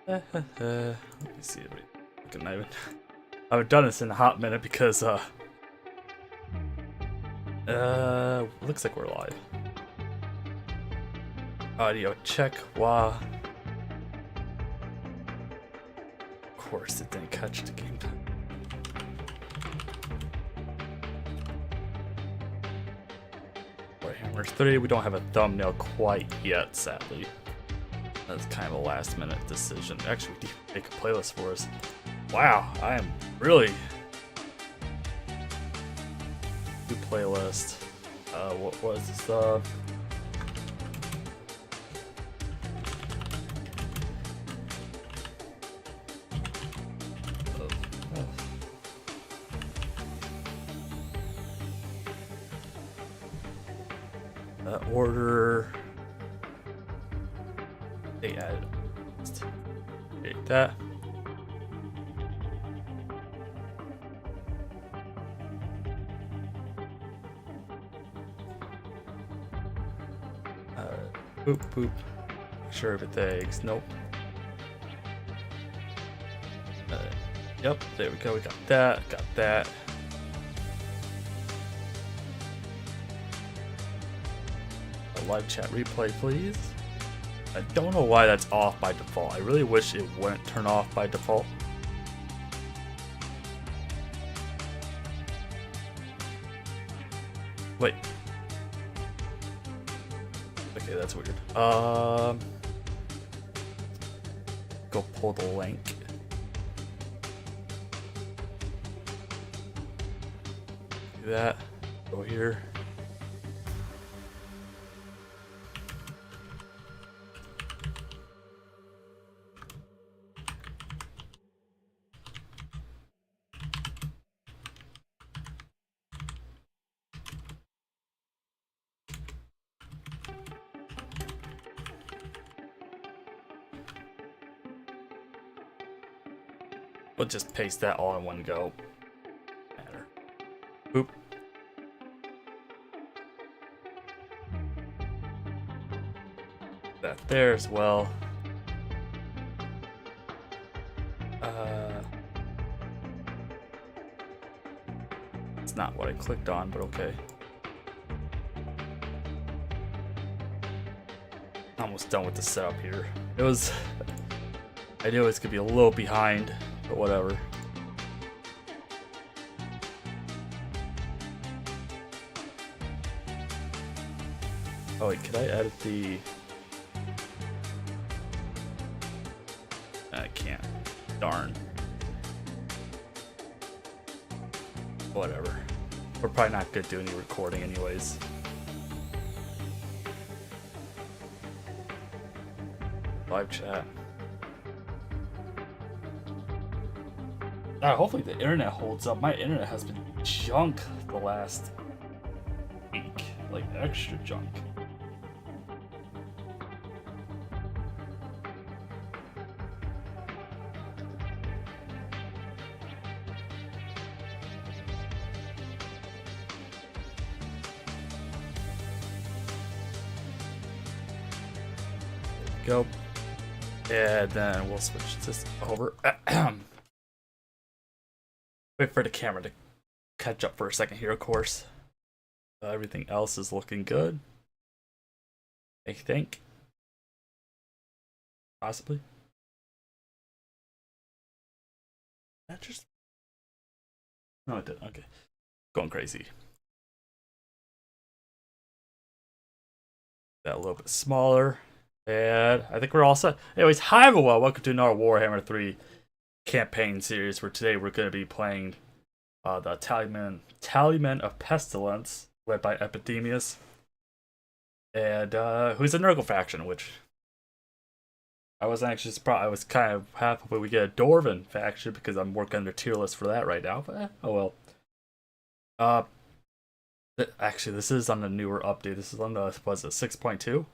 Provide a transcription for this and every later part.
Let me see. I haven't done this in a hot minute because looks like we're live. Audio check. Wow. Of course, it didn't catch the game time. Warhammer 3. We don't have a thumbnail quite yet, sadly. That's kind of a last minute decision. Actually, we need to make a playlist for us. Wow, I am really... New playlist. What was this? Order. They added. Create that. Boop boop. Sure everything's nope. Yep, there we go. We got that. Got that. A live chat replay, please. I don't know why that's off by default. I really wish it wouldn't turn off by default. Wait. Okay, that's weird. Go pull the link. Do that. Go here. We'll just paste that all in one go. Matter. Boop. That there as well. It's not what I clicked on, but okay. Almost done with the setup here. It was... I knew it was gonna be a little behind, but whatever. Oh wait, could I edit the... I can't. Darn. Whatever. We're probably not gonna do any recording anyways. Live chat. Hopefully the internet holds up. My internet has been junk the last week. Like extra junk. There we go. And then we'll switch this over. Wait for the camera to catch up for a second here, of course. Everything else is looking good. I think. Possibly. That just... No, it didn't. Okay. Going crazy. That a little bit smaller. And I think we're all set. Anyways, hi everyone. Welcome to another Warhammer 3 campaign series, where today we're going to be playing the Tallymen of Pestilence, led by Epidemius, and who's a Nurgle faction, which I wasn't actually surprised. I was kind of happy when we get a Dwarven faction because I'm working on the tier list for that right now, but oh well. Actually, this is on the newer update. This is on the, was it 6.2?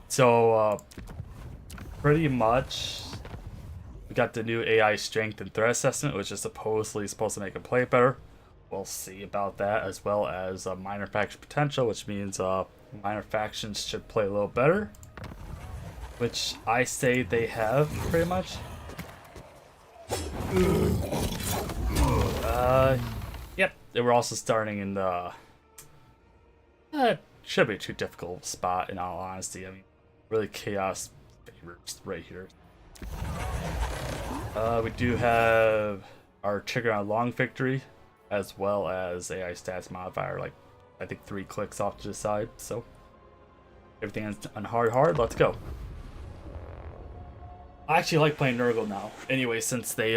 So, pretty much we got the new AI strength and threat assessment, which is supposedly supposed to make it play better. We'll see about that, as well as minor faction potential, which means minor factions should play a little better. which I say they have pretty much. Yep, they were also starting in the should be too difficult spot in all honesty. I mean, really chaos favors right here. We do have our trigger on long victory, as well as AI stats modifier, like I think 3 clicks off to the side. So everything is on hard. Let's go. I actually like playing Nurgle now. Anyway, since they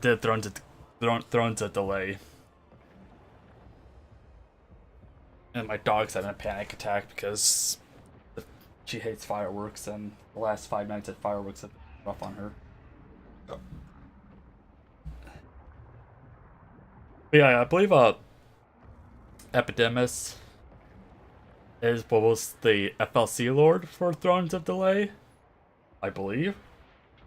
did Thrones of Delay. And my dog's having a panic attack because she hates fireworks, and the last 5 nights at fireworks have been rough on her. But yeah, I believe Epidemius is what was the FLC Lord for Thrones of Delay, I believe.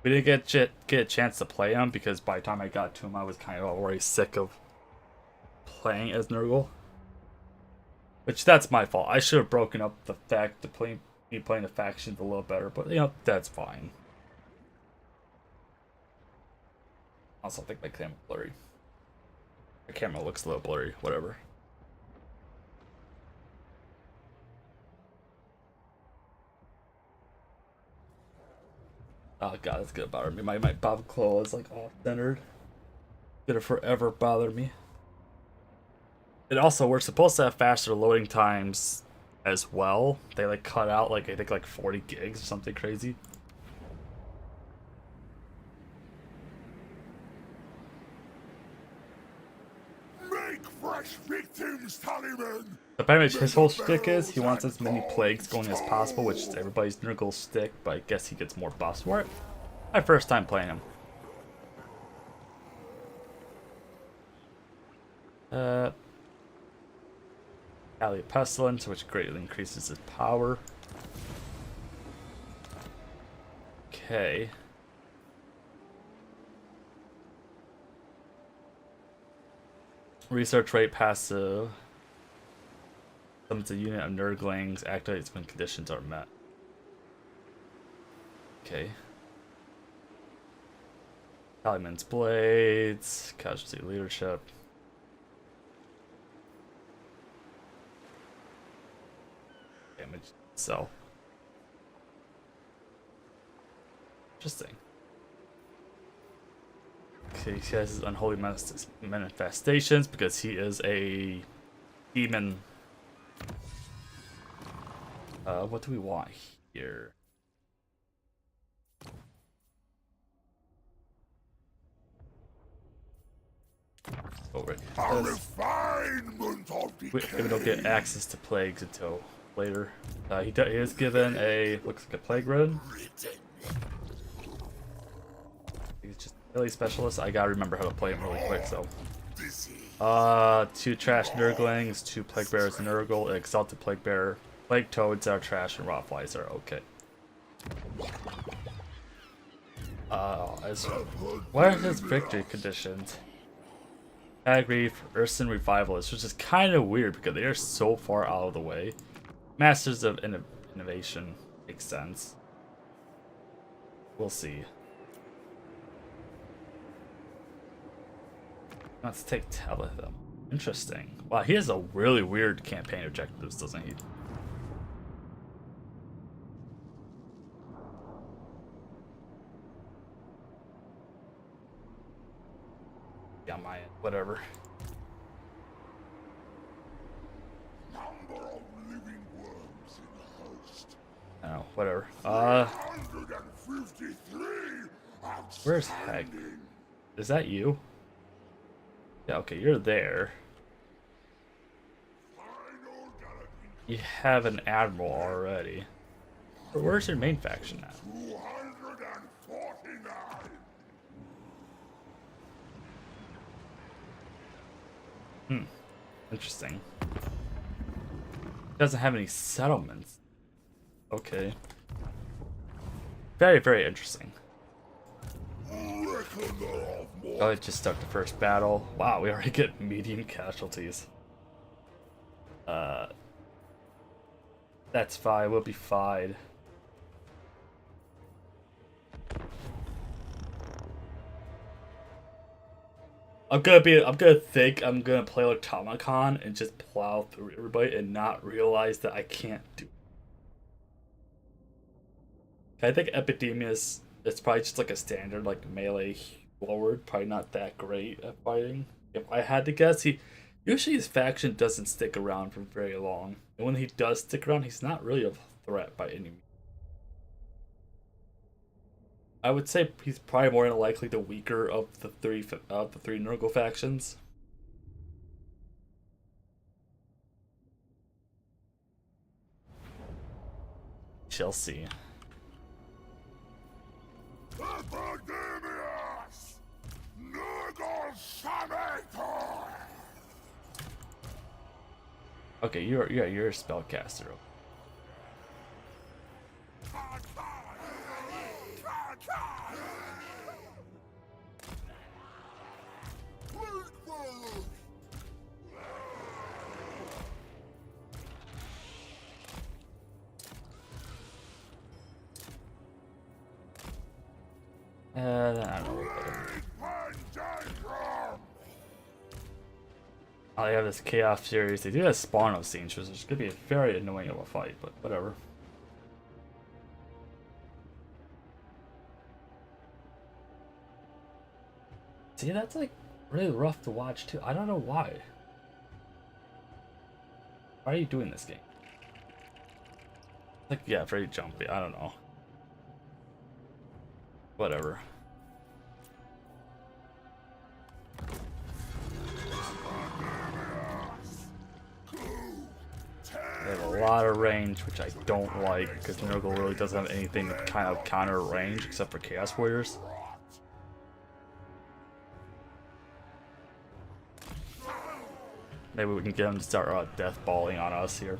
We didn't get a chance to play him because by the time I got to him, I was kind of already sick of playing as Nurgle. Which, that's my fault. I should have broken up the fact to me playing the factions a little better, but, you know, that's fine. Also, I think my camera blurry. My camera looks a little blurry, whatever. Oh god, that's gonna bother me. My Bob Claw is like off-centered. Gonna forever bother me. And also, we're supposed to have faster loading times as well. They like cut out like I think like 40 gigs or something crazy. Make fresh victims, Tallymen! But pretty much his whole shtick is he wants as many plagues going as possible, which is everybody's Nurgle shtick, but I guess he gets more buffs for it. My first time playing him. Tallymen of Pestilence, which greatly increases his power. Okay. Research rate passive. Summons a unit of Nurglings, activates when conditions are met. Okay. Tallyman's Blades, Casualty Leadership. Damage. So. Interesting. Okay, he has his unholy manifestations because he is a demon. What do we want here? Over it. We don't get access to plagues until later. He is given a looks like a plague red. He's just really specialist. I gotta remember how to play him really quick. So, 2 trash Nurglings, 2 plague bearers Nurgle, exalted plague bearer. Plague toads are trash and rot flies are okay. What are his victory conditions? Agri for Urson Revivalists, which is kind of weird because they are so far out of the way. Masters of Innovation makes sense. We'll see. Let's take Tallymen. Interesting. Wow, he has a really weird campaign objectives, doesn't he? Yeah, my whatever. Number of living worms in the host. Oh, whatever. 353. Where's Hag? Is that you? Yeah, okay, you're there. You have an admiral already. But where's your main faction at? 249. Interesting. Doesn't have any settlements. Okay. Very, very interesting. Oh, it just stuck the first battle. Wow, we already get medium casualties. That's fine. We'll be fine. I'm gonna think I'm gonna play like Automaton and just plow through everybody and not realize that I can't do it. I think Epidemius is probably just like a standard like melee forward, probably not that great at fighting. If I had to guess, he usually his faction doesn't stick around for very long. And when he does stick around, he's not really a threat by any means. I would say he's probably more than likely the weaker of the three Nurgle factions. Shall see. Epidemius! Nurgle Summator! Okay, you're a spellcaster. I don't know. I have this Chaos series. They do have Spawno scenes, which is going to be very annoying of a fight, but whatever. See, that's like really rough to watch too. I don't know why. Why are you doing this game? Like, yeah, very jumpy. I don't know. Whatever. They have a lot of range, which I don't like, because Nurgle really doesn't have anything to kind of counter range except for Chaos Warriors. Maybe we can get them to start death balling on us here.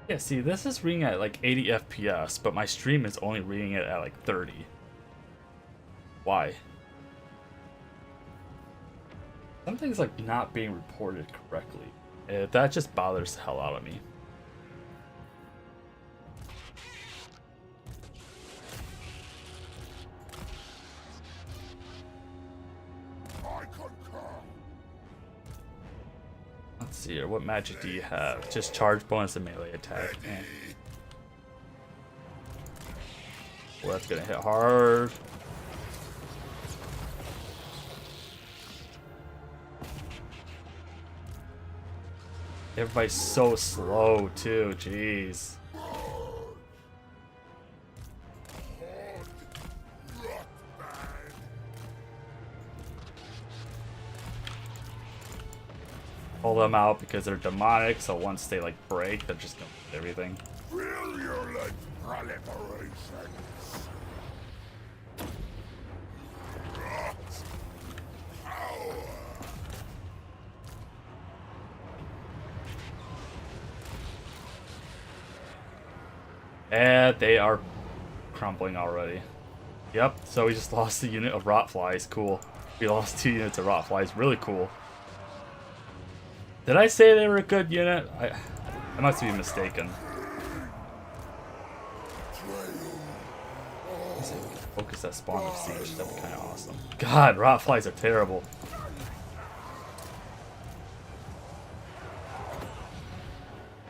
Yeah, see, this is reading at like 80 FPS, but my stream is only reading it at like 30. Why? Something's like not being reported correctly. That just bothers the hell out of me. Let's see here. What magic do you have? Just charge bonus and melee attack. Well, that's gonna hit hard. Everybody's so slow too, jeez. Pull them out because they're demonic, so once they like break, they're just gonna do everything. Virulent proliferations! Power! And they are crumbling already. Yep, so we just lost a unit of rot flies. Cool. We lost 2 units of rot flies. Really cool. Did I say they were a good unit? I must be mistaken. Focus that spawn of siege. That'd be kind of awesome. God, rot flies are terrible.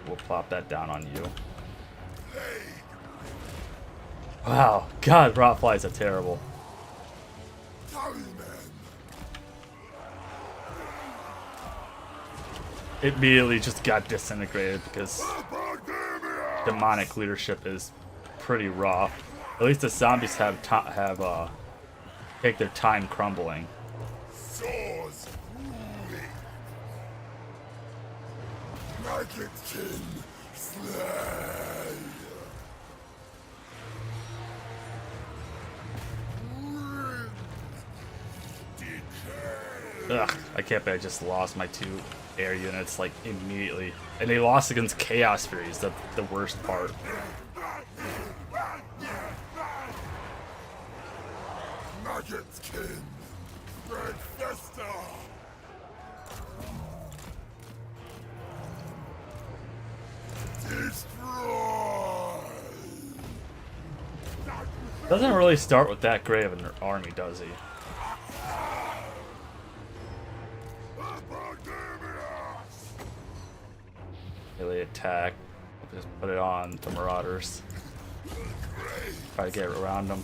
We'll plop that down on you. Wow, God, rot flies are terrible. It immediately just got disintegrated because demonic leadership is pretty rough. At least the zombies have take their time crumbling. Swords ruling. Maggotin slay. Decay. Ugh, I can't believe I just lost my 2 air units like immediately. And they lost against Chaos Furies, that's the worst part. Maggotin. Red Festa. Destroy. Doesn't really start with that great of an army, does he? Epidemius! Melee attack. Just put it on the Marauders. Try to get around them.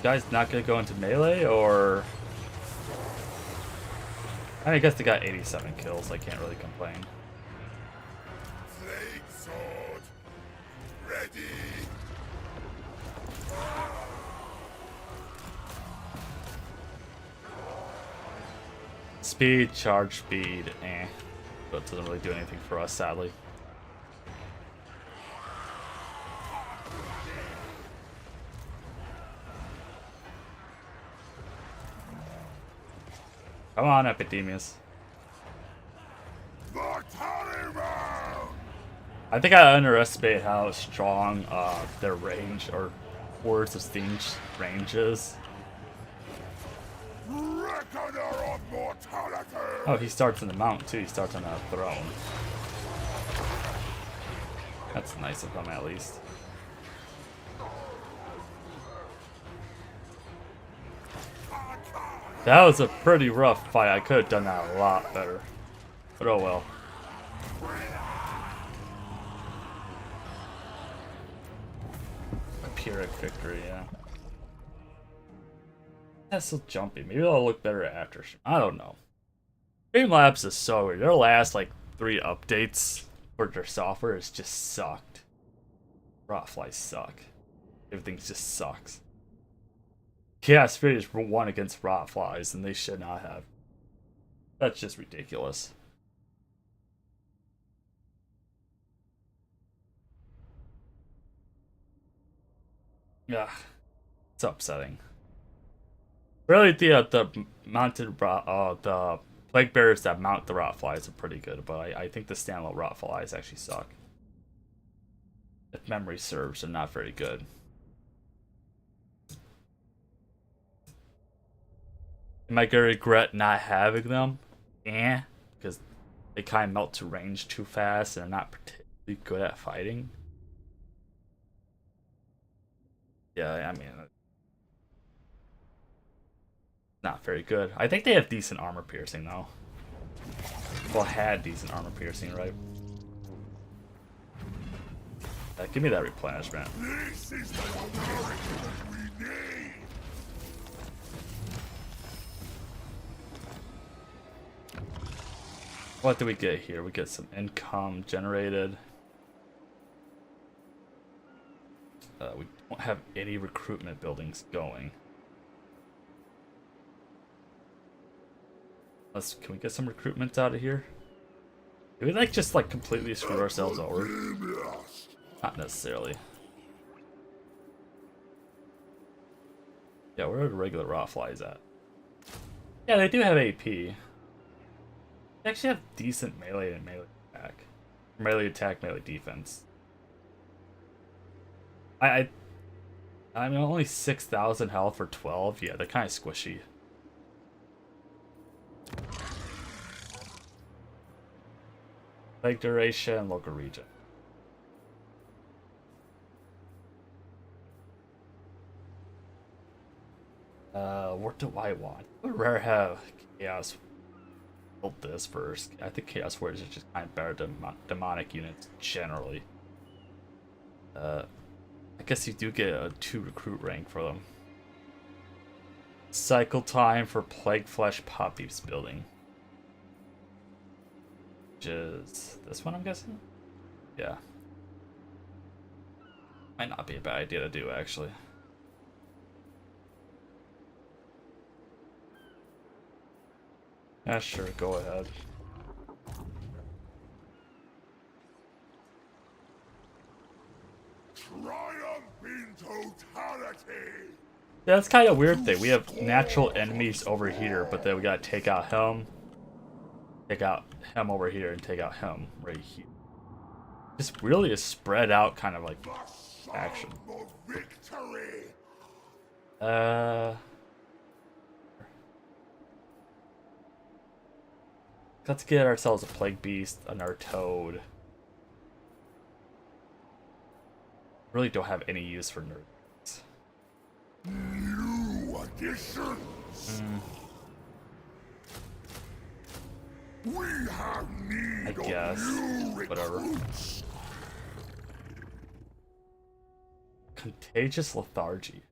Guy's not gonna go into melee, or I guess they got 87 kills. I can't really complain. Flame sword! Ready! Speed, charge speed, but it doesn't really do anything for us, sadly. Come on, Epidemius. The Tallymen! I think I underestimate how strong their range, or Words of Steam's range is. Reckoner of mortality! Oh, he starts in the mount too. He starts on a throne. That's nice of him, at least. That was a pretty rough fight. I could have done that a lot better. But oh well. A Pyrrhic victory, yeah. That's so jumpy. Maybe it'll look better after. I don't know. Streamlabs is so weird. Their last like 3 updates for their software has just sucked. Rotflies suck. Everything just sucks. Chaos Fury just won against Rotflies, and they should not have. That's just ridiculous. Yeah, it's upsetting. Really, the mounted the plague bearers that mount the Rotflies are pretty good, but I think the standalone Rotflies actually suck. If memory serves, they're not very good. Am I gonna regret not having them? Because they kind of melt to range too fast and are not particularly good at fighting. Yeah, I mean, not very good. I think they have decent armor piercing though. Well, had decent armor piercing, right? Give me that replenishment. This is the nourishment we need! What do we get here? We get some income generated. We don't have any recruitment buildings going. Can we get some recruitment out of here? Do we like just like completely screw ourselves over? Not necessarily. Yeah, where are the regular Rotflies at? Yeah, they do have AP. They actually have decent melee and melee attack. Melee attack, melee defense. I mean, only 6,000 health for 12. Yeah, they're kind of squishy. Plague duration, local region. What do I want? I would rather have Chaos build this first. I think Chaos Warriors are just kind of better than demonic units generally. I guess you do get a 2 recruit rank for them. Cycle time for Plague Flesh Poppies building. Which is this one, I'm guessing? Yeah. Might not be a bad idea to do, actually. Yeah, sure, go ahead. Triumph in totality! Yeah, that's kind of a weird thing. We have natural enemies over here, but then we gotta take out him. Take out him over here and take out him right here. Just really a spread out kind of like action. Victory! Cause let's get ourselves a plague beast, another toad. Really don't have any use for Nurgles. New additions. We have need I guess. of new Whatever. recruits. Contagious lethargy.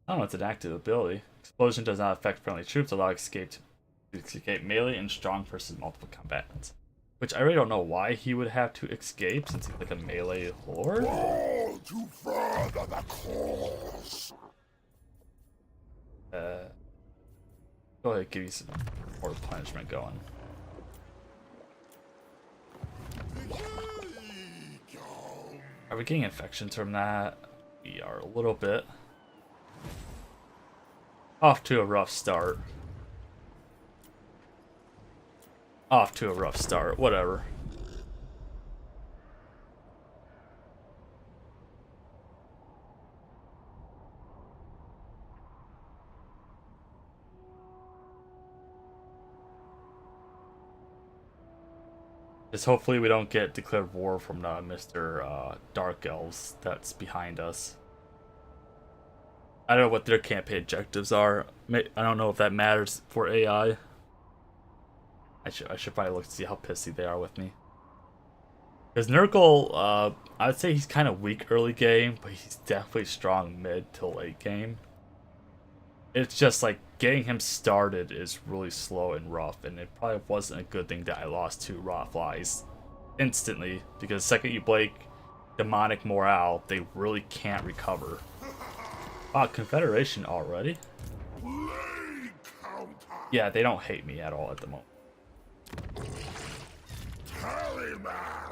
Oh, it's an active ability. Explosion does not affect friendly troops, allow escape to escape melee and strong versus multiple combatants. Which I really don't know why he would have to escape since he's like a melee lord. All to further the cause. Go ahead, give you some more replenishment going. Are we getting infections from that? We are a little bit. Off to a rough start. Off to a rough start, whatever. Just hopefully we don't get declared war from Mr. Dark Elves that's behind us. I don't know what their campaign objectives are. I don't know if that matters for AI. I should probably look to see how pissy they are with me. Because Nurgle, I would say he's kind of weak early game, but he's definitely strong mid to late game. It's just like getting him started is really slow and rough, and it probably wasn't a good thing that I lost 2 raw flies instantly, because the second you break demonic morale, they really can't recover. Wow, Confederation already? Plague counter. Yeah, they don't hate me at all at the moment. Tallyman.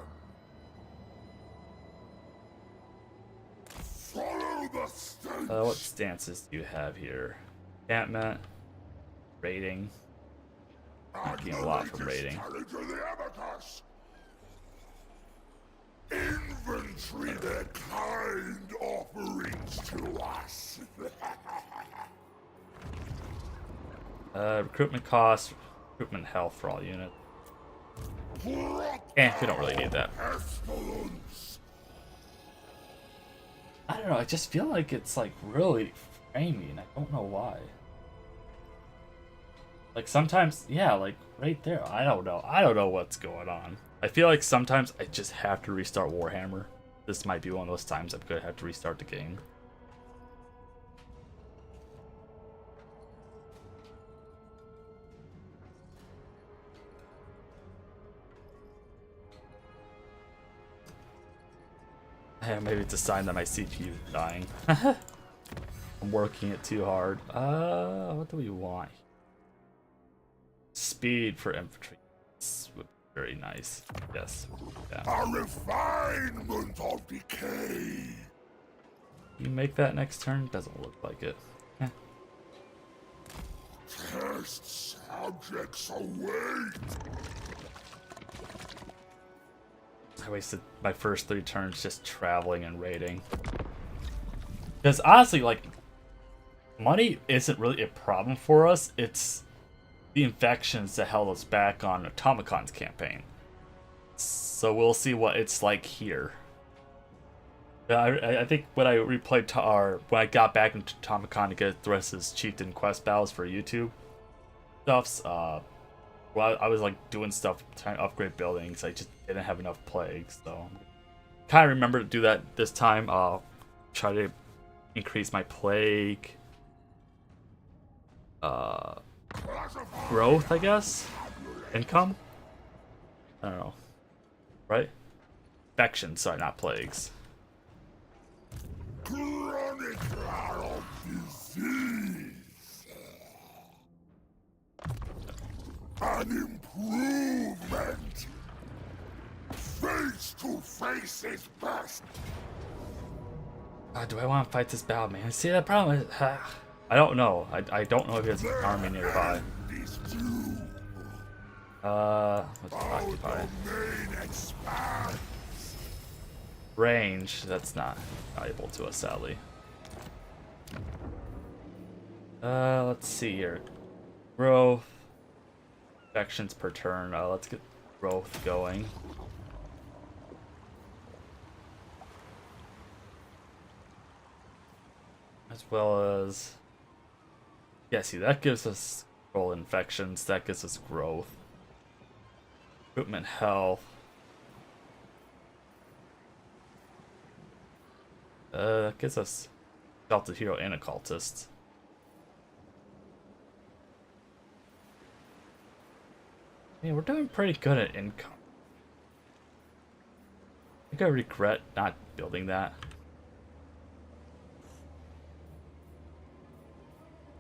Follow the stench. What stances do you have here? Encampment, raiding. Not getting a lot from raiding. Challenge of the abacus. Inventory their kind offerings to us. Recruitment costs, recruitment health for all units. We don't really need that. Pestilence. I don't know, I just feel like it's like really framey, and I don't know why. Like sometimes, yeah, like right there, I don't know what's going on. I feel like sometimes I just have to restart Warhammer. This might be one of those times I'm gonna have to restart the game. Yeah, maybe it's a sign that my CPU is dying. I'm working it too hard. What do we want? Speed for infantry. This would be very nice. Yes. Yeah. A refinement of decay. You make that next turn? Doesn't look like it. Test subjects await. I wasted my first 3 turns just traveling and raiding. Because honestly, like, money isn't really a problem for us. It's the infections that held us back on Automacon's campaign. So we'll see what it's like here. I think when I replayed when I got back into Automacon to get the rest of his Chieftain quest battles for YouTube stuffs, well, I was like doing stuff trying to upgrade buildings. I just didn't have enough plagues, so kind of remember to do that this time. Try to increase my plague growth, I guess, income. I don't know, right? Infections, sorry, not plagues. Chronicle of disease. An improvement. Face to face is best. Do I want to fight this battle, man? See, that problem is, I don't know. I don't know if there's an army nearby. These two. Let's occupy. Domain expands. Range, that's not valuable to us, sadly. Let's see here. Growth. Infections per turn. Let's get growth going. As well as... Yeah, see, that gives us control infections. That gives us growth. Equipment health. That gives us Delta Hero and Occultist. I mean, we're doing pretty good at income. I think I regret not building that.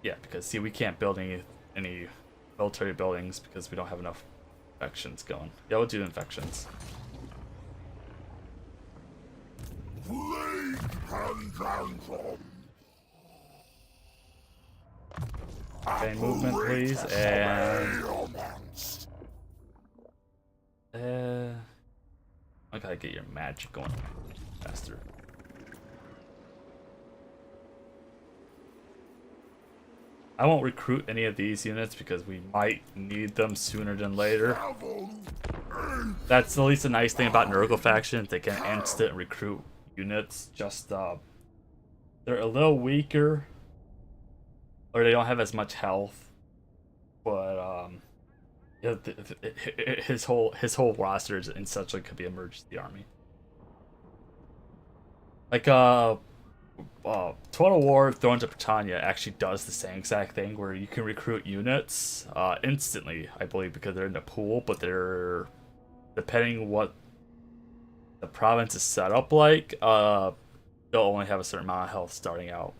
Yeah, because see, we can't build any military buildings because we don't have enough infections going. Yeah, we'll do infections. Plague Pantantrum. Okay, movement please, and I gotta get your magic going faster. I won't recruit any of these units because we might need them sooner than later. That's at least a nice thing about Nurgle faction. They can instant recruit units. Just they're a little weaker, or they don't have as much health. But yeah, his whole roster is essentially could be emergency army. Like Total War Thrones of Britannia actually does the same exact thing where you can recruit units instantly, I believe, because they're in the pool, but they're depending what the province is set up like, they'll only have a certain amount of health starting out.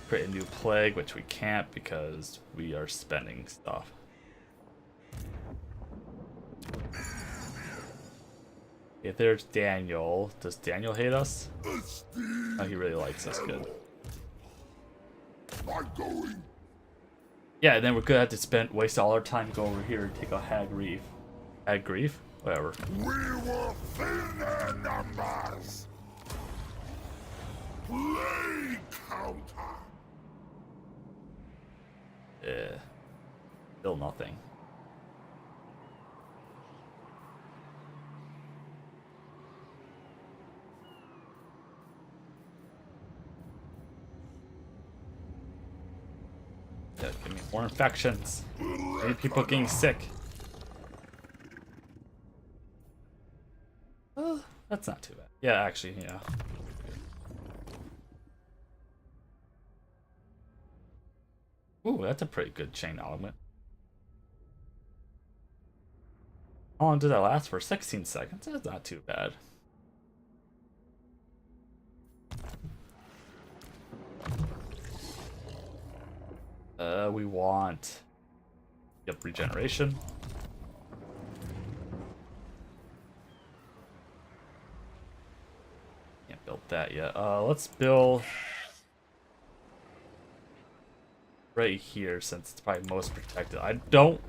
Create a new plague, which we can't because we are spending stuff. If there's Daniel, does Daniel hate us? Oh, he really likes us. Good. Yeah, and then we're gonna have to waste all our time go over here and take a Hag Reef. Hag Grief? Whatever. We will thin their numbers. Plague counter. Yeah. Still nothing. Yeah, give me more infections. I need people getting sick. Oh, that's not too bad. Yeah, actually, yeah. Ooh, that's a pretty good chain element. How long did that last for? 16 seconds? That's not too bad. We want... Yep, regeneration. Can't build that yet. Let's build... right here, since it's probably most protected. I don't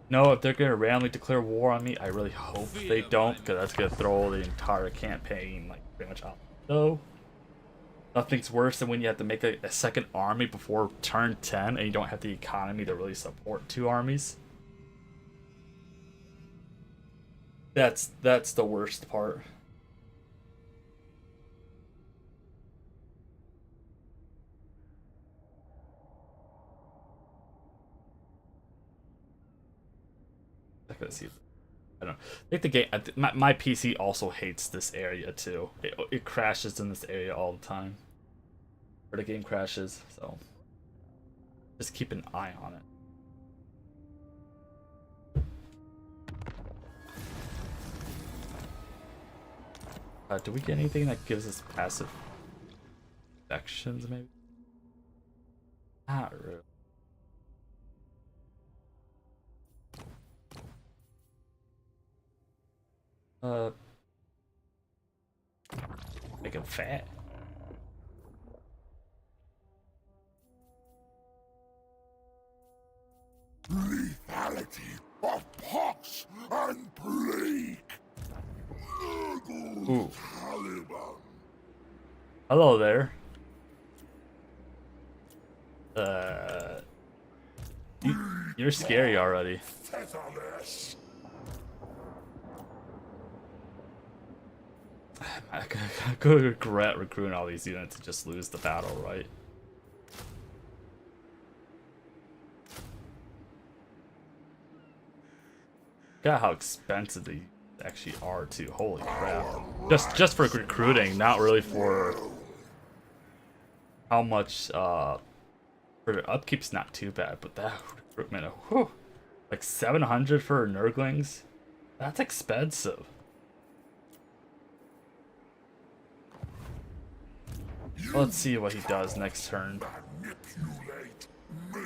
know if they're gonna randomly declare war on me. I really hope they don't, because that's gonna throw the entire campaign like pretty much out. So nothing's worse than when you have to make a second army before turn 10 and you don't have the economy to really support two armies. That's the worst part. Let's see. I don't know. I think the game. My PC also hates this area too. It crashes in this area all the time. Or the game crashes, so just keep an eye on it. Do we get anything that gives us passive infections? Maybe. Not really. Make him fat. Lethality of pox and plague. Nurgle Ooh. Tallymen. Hello there. You're scary already. Featherless. I could regret recruiting all these units to just lose the battle, right? Got how expensive they actually are too. Holy crap! Just for recruiting, not really for how much. For the upkeep's not too bad, but that recruitment, whew, like 700 for Nurglings, that's expensive. Let's see what he does next turn. Manipulate me.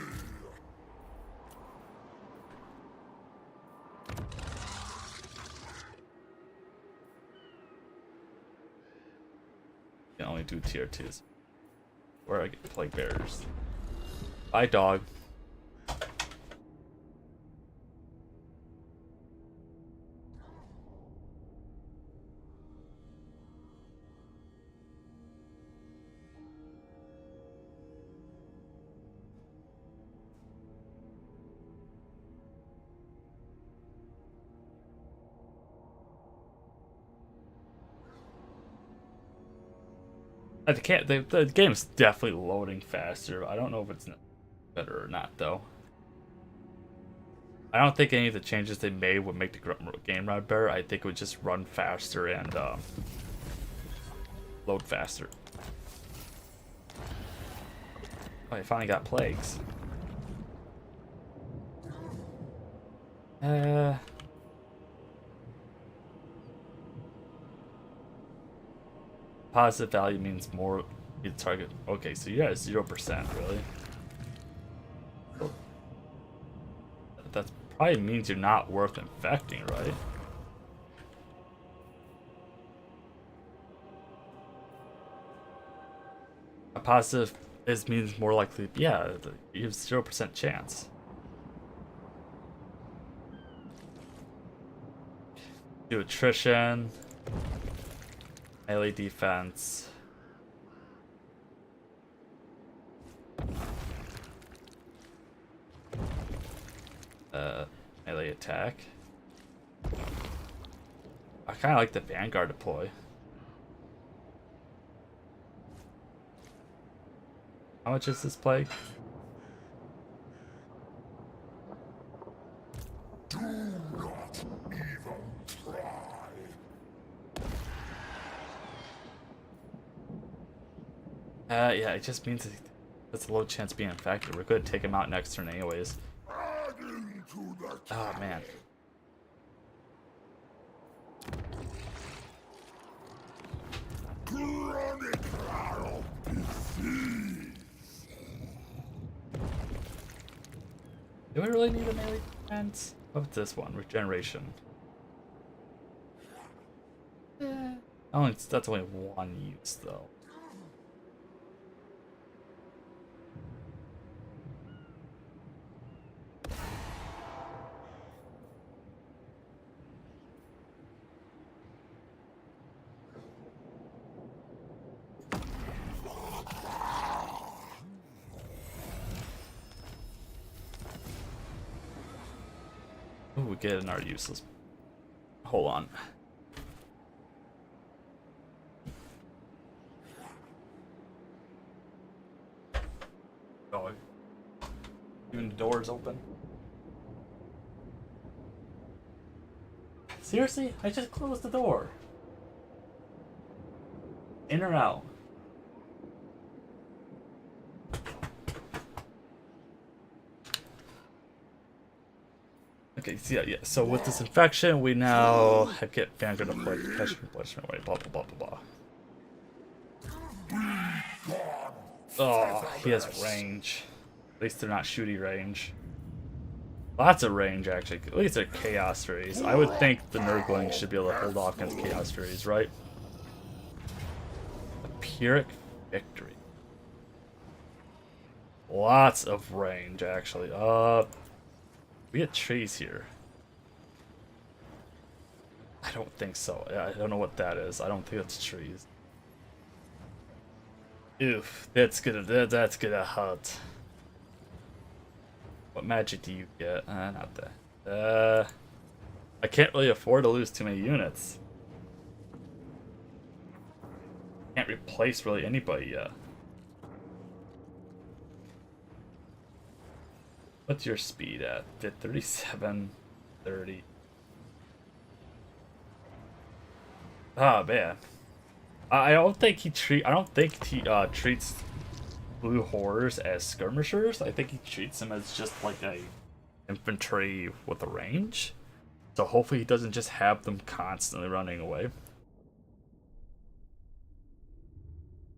Can only do tier 2s. Or I get plague bearers. Bye, dog. The game's definitely loading faster. I don't know if it's better or not, though. I don't think any of the changes they made would make the game run better. I think it would just run faster and load faster. Oh, I finally got plagues. Positive value means more you target. Okay, so you're at 0%, really. That probably means you're not worth infecting, right? A positive means more likely, yeah, you have 0% chance. Do attrition. Melee defense. Melee attack. I kind of like the Vanguard deploy. How much is this plague? Do not even try. Yeah, it just means it's a low chance of being infected. We're gonna take him out next turn anyways. Adding to the Oh man. chronicle of disease. Do I really need a melee defense? What's this one? Regeneration. That's only one use though. Ooh, we get in our useless. Hold on. Oh, even the door's open. Seriously? I just closed the door. In or out? Okay, so yeah. So with this infection, we now get Vanguard to play protection, replacement, right? Blah blah blah blah blah. Oh, he has range. At least they're not shooty range. Lots of range, actually. At least they're Chaos Rays. I would think the Nurgling should be able to hold off against Chaos Rays, right? A Pyrrhic Victory. Lots of range, actually. We get trees here. I don't think so. I don't know what that is. I don't think that's trees. Oof, that's gonna hurt. What magic do you get? Not that. I can't really afford to lose too many units. Can't replace really anybody yet. What's your speed at? 37, 30. Oh man, I don't think he treats blue horrors as skirmishers. I think he treats them as just like a infantry with a range. So hopefully he doesn't just have them constantly running away.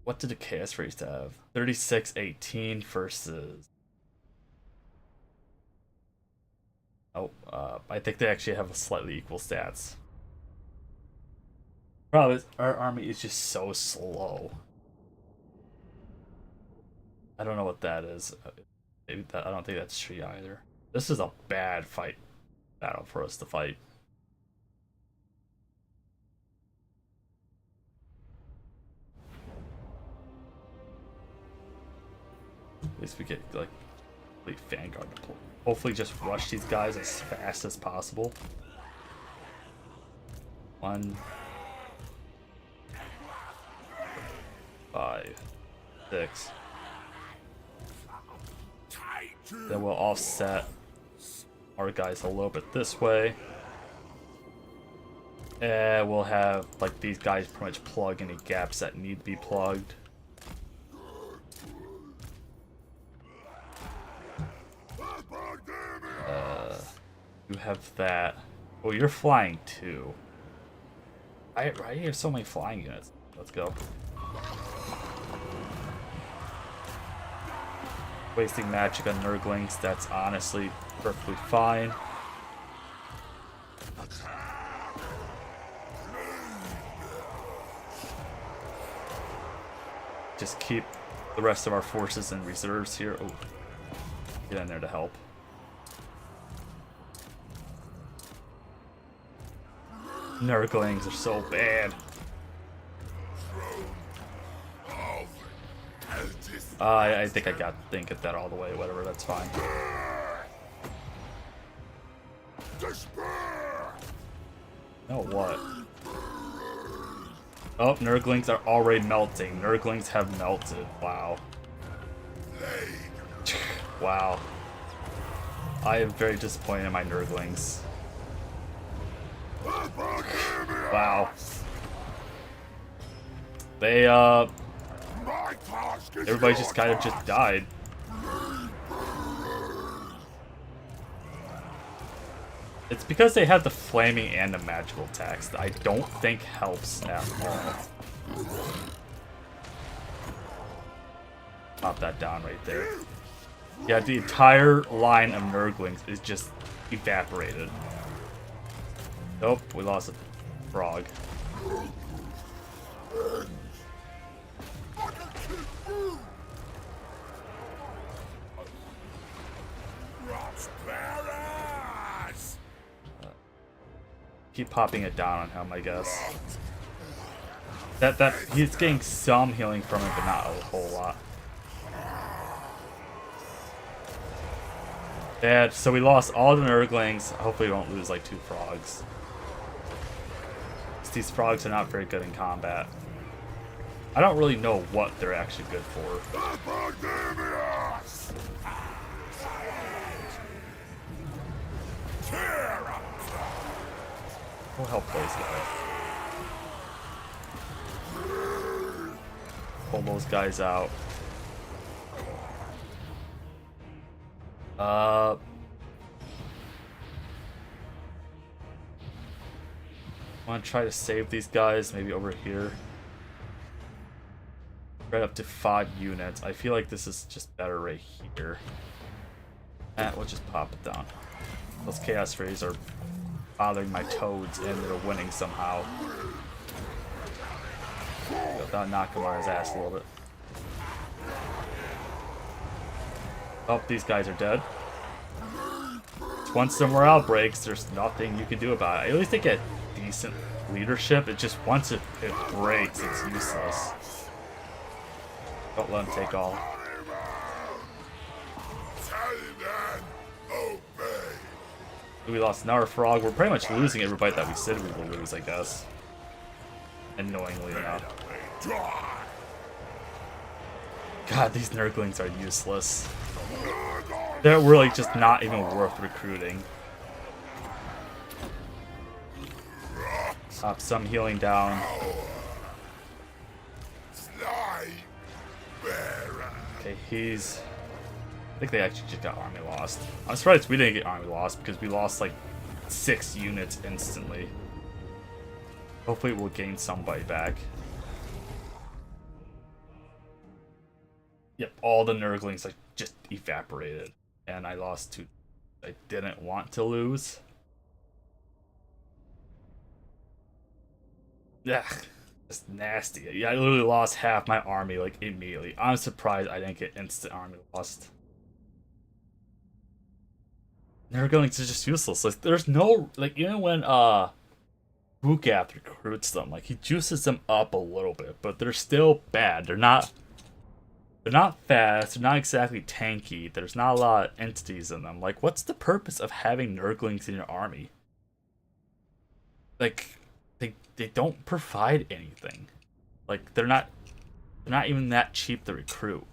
What did the Chaos Race have? 36-18 versus. Oh, I think they actually have a slightly equal stats. Problem is, our army is just so slow. I don't know what that is. Maybe that, I don't think that's tree either. This is a bad battle for us to fight. At least we get like complete vanguard to pull. Hopefully just rush these guys as fast as possible. 1, 5, 6. Then we'll offset our guys a little bit this way. And we'll have like these guys pretty much plug any gaps that need to be plugged. You have that. Oh, you're flying too. I have so many flying units. Let's go. Wasting magic on Nurglings, that's honestly perfectly fine. Just keep the rest of our forces in reserves here. Oh, get in there to help. Nurglings are so bad. I think I didn't get that all the way. Whatever, that's fine. No, what? Oh, Nurglings are already melting. Nurglings have melted. Wow. Wow. I am very disappointed in my Nurglings. Wow. They, everybody just kind of just died. It's because they have the flaming and the magical attacks that I don't think helps at all. Pop that down right there. Yeah, the entire line of Nurglings is just evaporated. Nope, we lost a frog. Keep popping it down on him, I guess. That he's getting some healing from it, but not a whole lot. Bad. So we lost all the Nurglings. Hopefully we don't lose like 2 frogs. These frogs are not very good in combat. I don't really know what they're actually good for. We'll help those guys. Pull those guys out. I want to try to save these guys, maybe over here. Right up to 5 units. I feel like this is just better right here. And we'll just pop it down. Those Chaos Rays are bothering my toads and they're winning somehow. Without knocking him on his ass a little bit. Oh, these guys are dead. Once the morale breaks, there's nothing you can do about it. At least they get decent leadership. It just once it breaks, it's useless. Don't let him take all. We lost another frog. We're pretty much losing everybody that we said we would lose, I guess. Annoyingly enough. God, these Nurglings are useless. They're really just not even worth recruiting. Some healing down. Okay, he's... I think they actually just got army lost. I'm surprised we didn't get army lost because we lost like 6 units instantly. Hopefully we'll gain somebody back. Yep, all the Nurglings like just evaporated. And I lost 2 I didn't want to lose. Yeah, just nasty. Yeah, I literally lost half my army like immediately. I'm surprised I didn't get instant army lost. Nurglings are just useless. Like there's no like even when Bugath recruits them, like he juices them up a little bit, but they're still bad. They're not fast, they're not exactly tanky, there's not a lot of entities in them. Like what's the purpose of having Nurglings in your army? Like they don't provide anything. Like they're not even that cheap to recruit.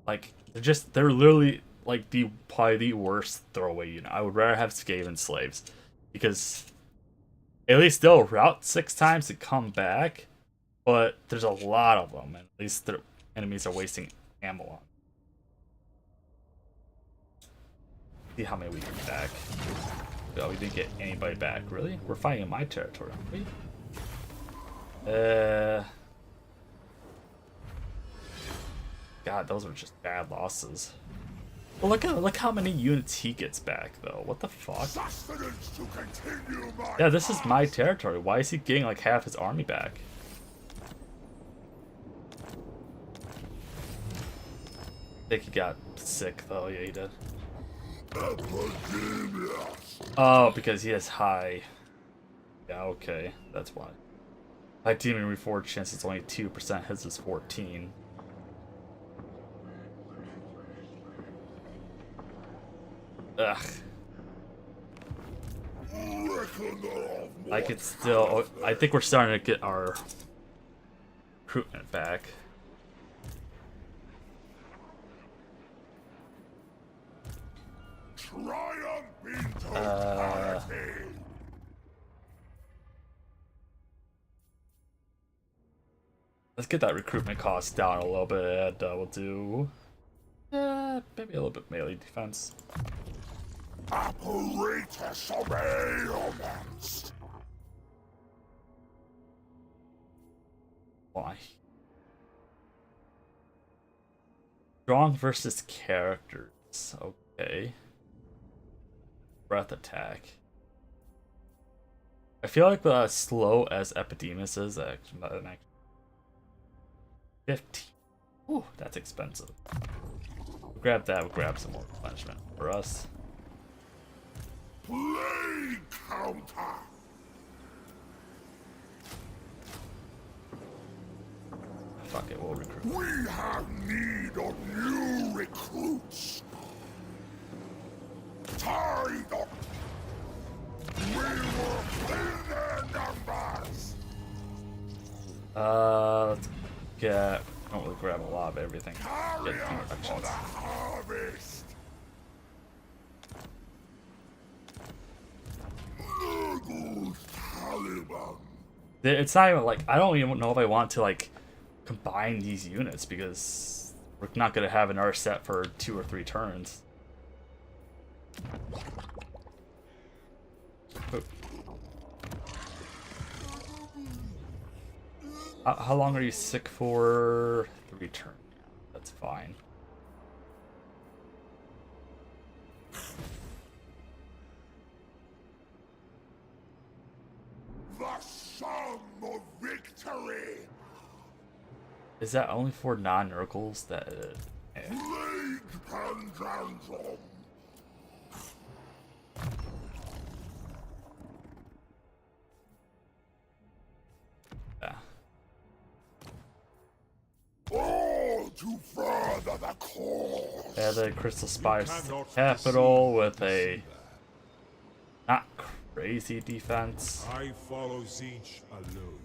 Like they're literally like probably the worst throwaway unit. I would rather have Skaven slaves because at least they'll route 6 times to come back, but there's a lot of them, and at least their enemies are wasting ammo on. See how many we get back. Oh, we didn't get anybody back. Really? We're fighting in my territory, aren't we? God, those are just bad losses. Well, look how many units he gets back, though. What the fuck? Yeah, this is my territory. Why is he getting like half his army back? I think he got sick, though. Yeah, he did. Epidemius. Oh, because he has high. Yeah, okay, that's why. High demon reforged chance is only 2%. His is 14. Ugh. I could still. I think we're starting to get our recruitment back. Let's get that recruitment cost down a little bit. We'll do maybe a little bit melee defense. Apparatus of ailments. Why? Strong versus characters. Okay. Breath attack. I feel like as slow as Epidemius is, actually 15. Ooh, that's expensive. We'll grab that. We'll grab some more replenishment for us. Plague counter. Fuck it, we'll recruit. We have need of new recruits. Tie them. We will fill their numbers. Let's get. I don't really grab a lot of everything. Carry Get out for introductions. the harvest. Nurgle's Tallymen. It's not even like I don't even know if I want to like combine these units because we're not gonna have another set for 2 or 3 turns. Oh. How long are you sick for? 3 turns. That's fine. The song of victory. Is that only for non-Nurgles that? Plague Pandandrum. Yeah. All to further the cause. And then Crystal Spires Capital with a not crazy defense. I follow Siege alone.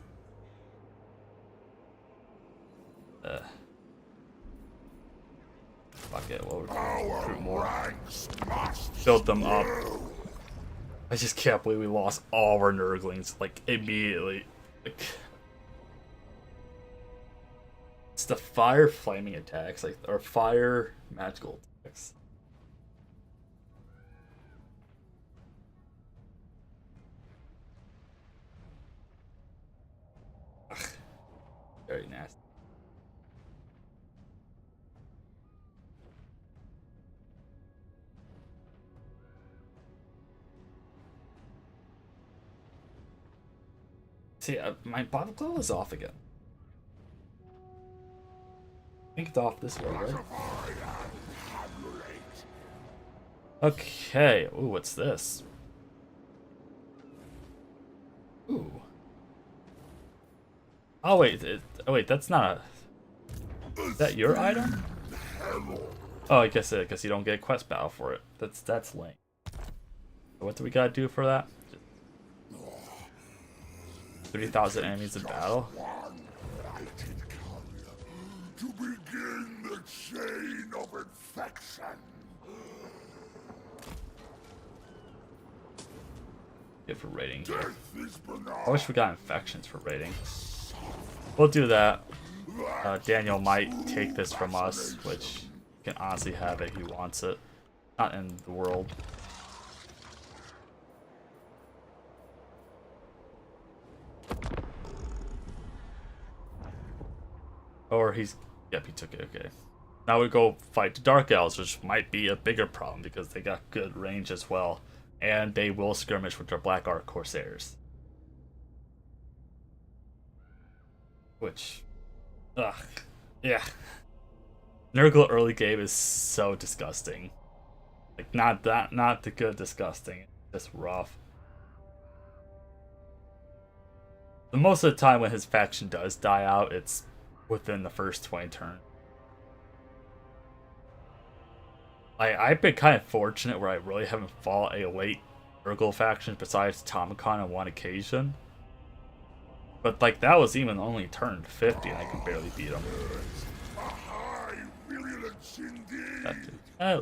Fuck it, we'll recruit more. Build them up. I just can't believe we lost all of our Nurglings, like, immediately. Like, it's the fire flaming attacks, like, or fire magical attacks. Ugh. Very nasty. See, my bottom glow is off again. I think it's off this way, right? Okay. Ooh, what's this? Ooh. Oh wait, oh wait, that's not a. Is that your item? Oh, I guess you don't get a quest battle for it. That's lame. What do we gotta do for that? 30,000 enemies in battle. To begin the chain of infection. Good for raiding here. I wish we got infections for raiding. We'll do that. Daniel might take this from us, which he can honestly have it. He wants it. Not in the world. Or he's... Yep, he took it. Okay. Now we go fight the Dark Elves, which might be a bigger problem because they got good range as well. And they will skirmish with their Black Ark Corsairs. Which... Ugh. Yeah. Nurgle early game is so disgusting. Like, not the good disgusting. Just rough. But most of the time when his faction does die out, it's within the first 20 turns. I've been kind of fortunate where I really haven't fought a late Nurgle faction besides Tomicon on one occasion. But like that was even only turn 50 and I could barely beat him.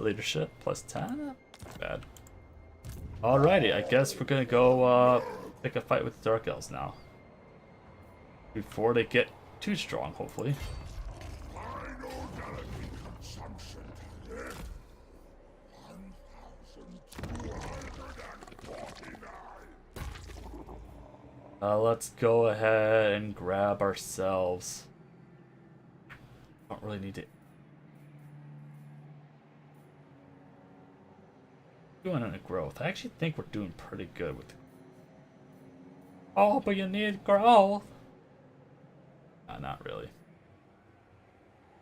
Leadership plus 10? Not bad. Alrighty, I guess we're gonna go pick a fight with the Dark Elves now. Before they get too strong, hopefully. Let's go ahead and grab ourselves. Don't really need to. Doing a growth. I actually think we're doing pretty good with it. Oh, but you need growth. Not really.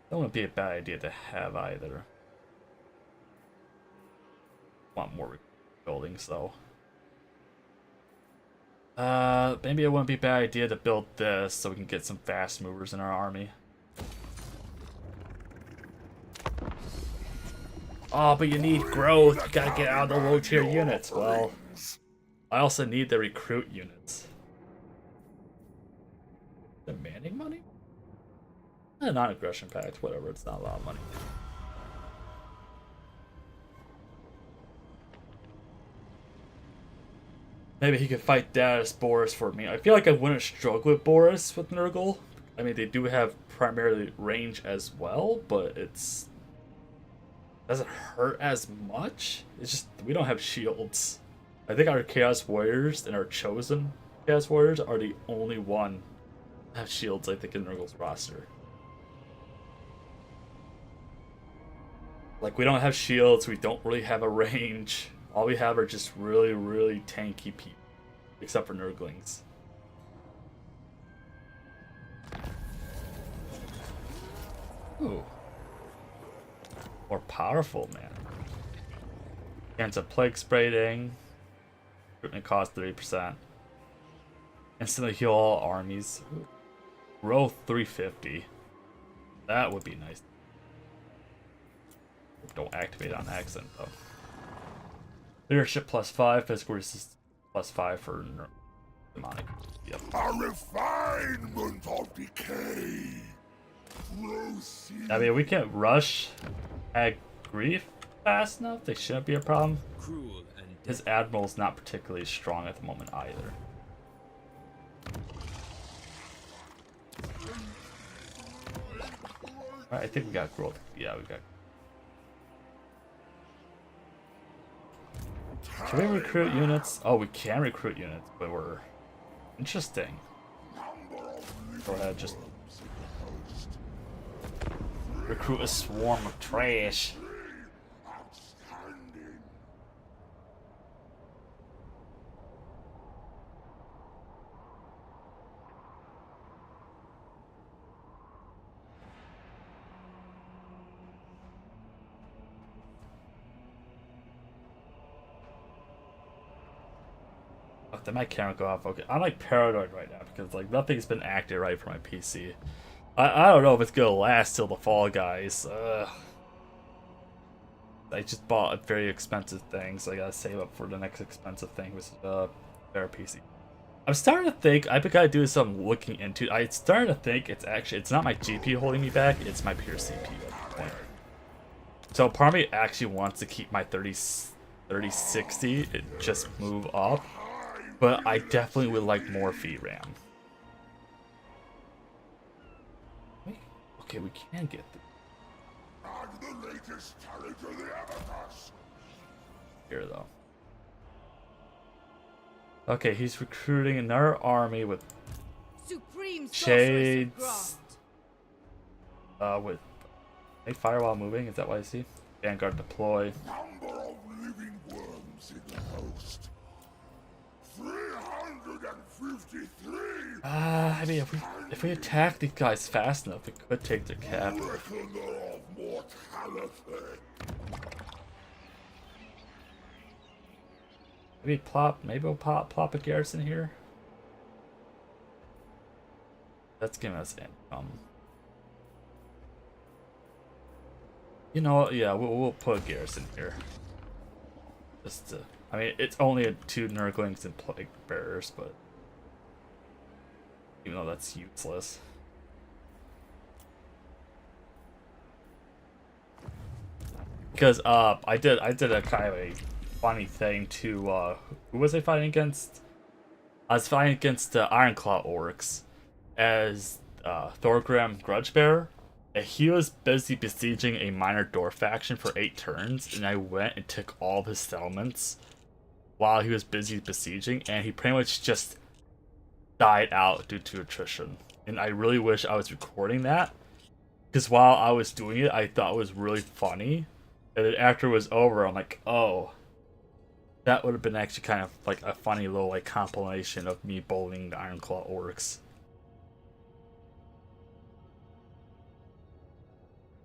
That wouldn't be a bad idea to have either. Want more buildings though. Maybe it wouldn't be a bad idea to build this so we can get some fast movers in our army. Oh, but you need growth. You gotta get out of the low tier units. Well, I also need the recruit units. Demanding money? Non-aggression pact, whatever, it's not a lot of money. Maybe he could fight Darius Boris for me. I feel like I wouldn't struggle with Boris with Nurgle. I mean, they do have primarily range as well, but it's... doesn't hurt as much. It's just, we don't have shields. I think our Chaos Warriors and our chosen Chaos Warriors are the only one that have shields, I think, in Nurgle's roster. Like, we don't have shields, we don't really have a range. All we have are just really, really tanky people. Except for Nurglings. Ooh. More powerful, man. Chance of plague spreading. Recruitment cost 30%. Instantly heal all armies. Growth 350. That would be nice. Don't activate on accident though. Leadership +5, physical resistance +5 for demonic. Yep. A refinement of decay. Proceed. I mean, we can't rush at grief fast enough. They shouldn't be a problem. Cruel and His admiral's not particularly strong at the moment either. Alright, I think we got growth. Yeah, we got. Can we recruit units? Oh, we can recruit units, but we're interesting. Go ahead, just recruit a swarm of trash. Outstanding. Oh, did my camera go off? Okay, I'm like paranoid right now because like nothing's been acted right for my PC. I don't know if it's gonna last till the fall, guys. I just bought very expensive things. So I gotta save up for the next expensive thing, which is better PC. I'm starting to think I've got to do some looking into. I'm starting to think it's not my GPU holding me back. It's my pure CPU at this point. So part of me actually wants to keep my 3060, it just move up. But I definitely would like more VRAM. Okay, we can get the And the latest tally to the abacus. here though. Okay, he's recruiting another army with Supreme sorceress of shades. Grant. With a firewall moving. Is that what I see? Vanguard deploy. Number of living worms in the host. 353. I mean, if we attack these guys fast enough, we could take their capital. Reckoner of mortality. Maybe we'll plop a garrison here. That's giving us income. You know what? Yeah, we'll put a garrison here. Just to, I mean, it's only 2 Nurglings and plague bearers, but even though that's useless. Because I did a kind of a funny thing to who was I fighting against? I was fighting against the Ironclaw orcs as Thorgrim Grudgebearer, and he was busy besieging a minor dwarf faction for 8 turns, and I went and took all of his settlements while he was busy besieging, and he pretty much just died out due to attrition. And I really wish I was recording that, because while I was doing it, I thought it was really funny, and then after it was over, I'm like, oh, that would have been actually kind of like a funny little like compilation of me bowling the Ironclaw orcs.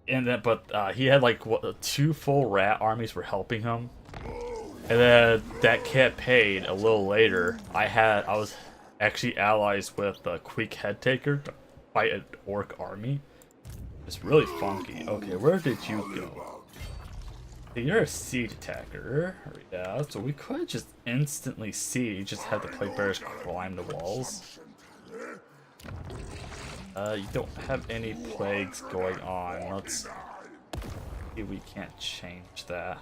And then, but he had like 2 full rat armies were helping him, and then that campaign a little later, I was actually allies with the Queek Headtaker to fight an orc army. It's really funky. Okay, where did you go? You're a siege attacker. Yeah, so we could just instantly siege, just have the plague bearers climb the walls. You don't have any plagues going on. Let's see if we can't change that.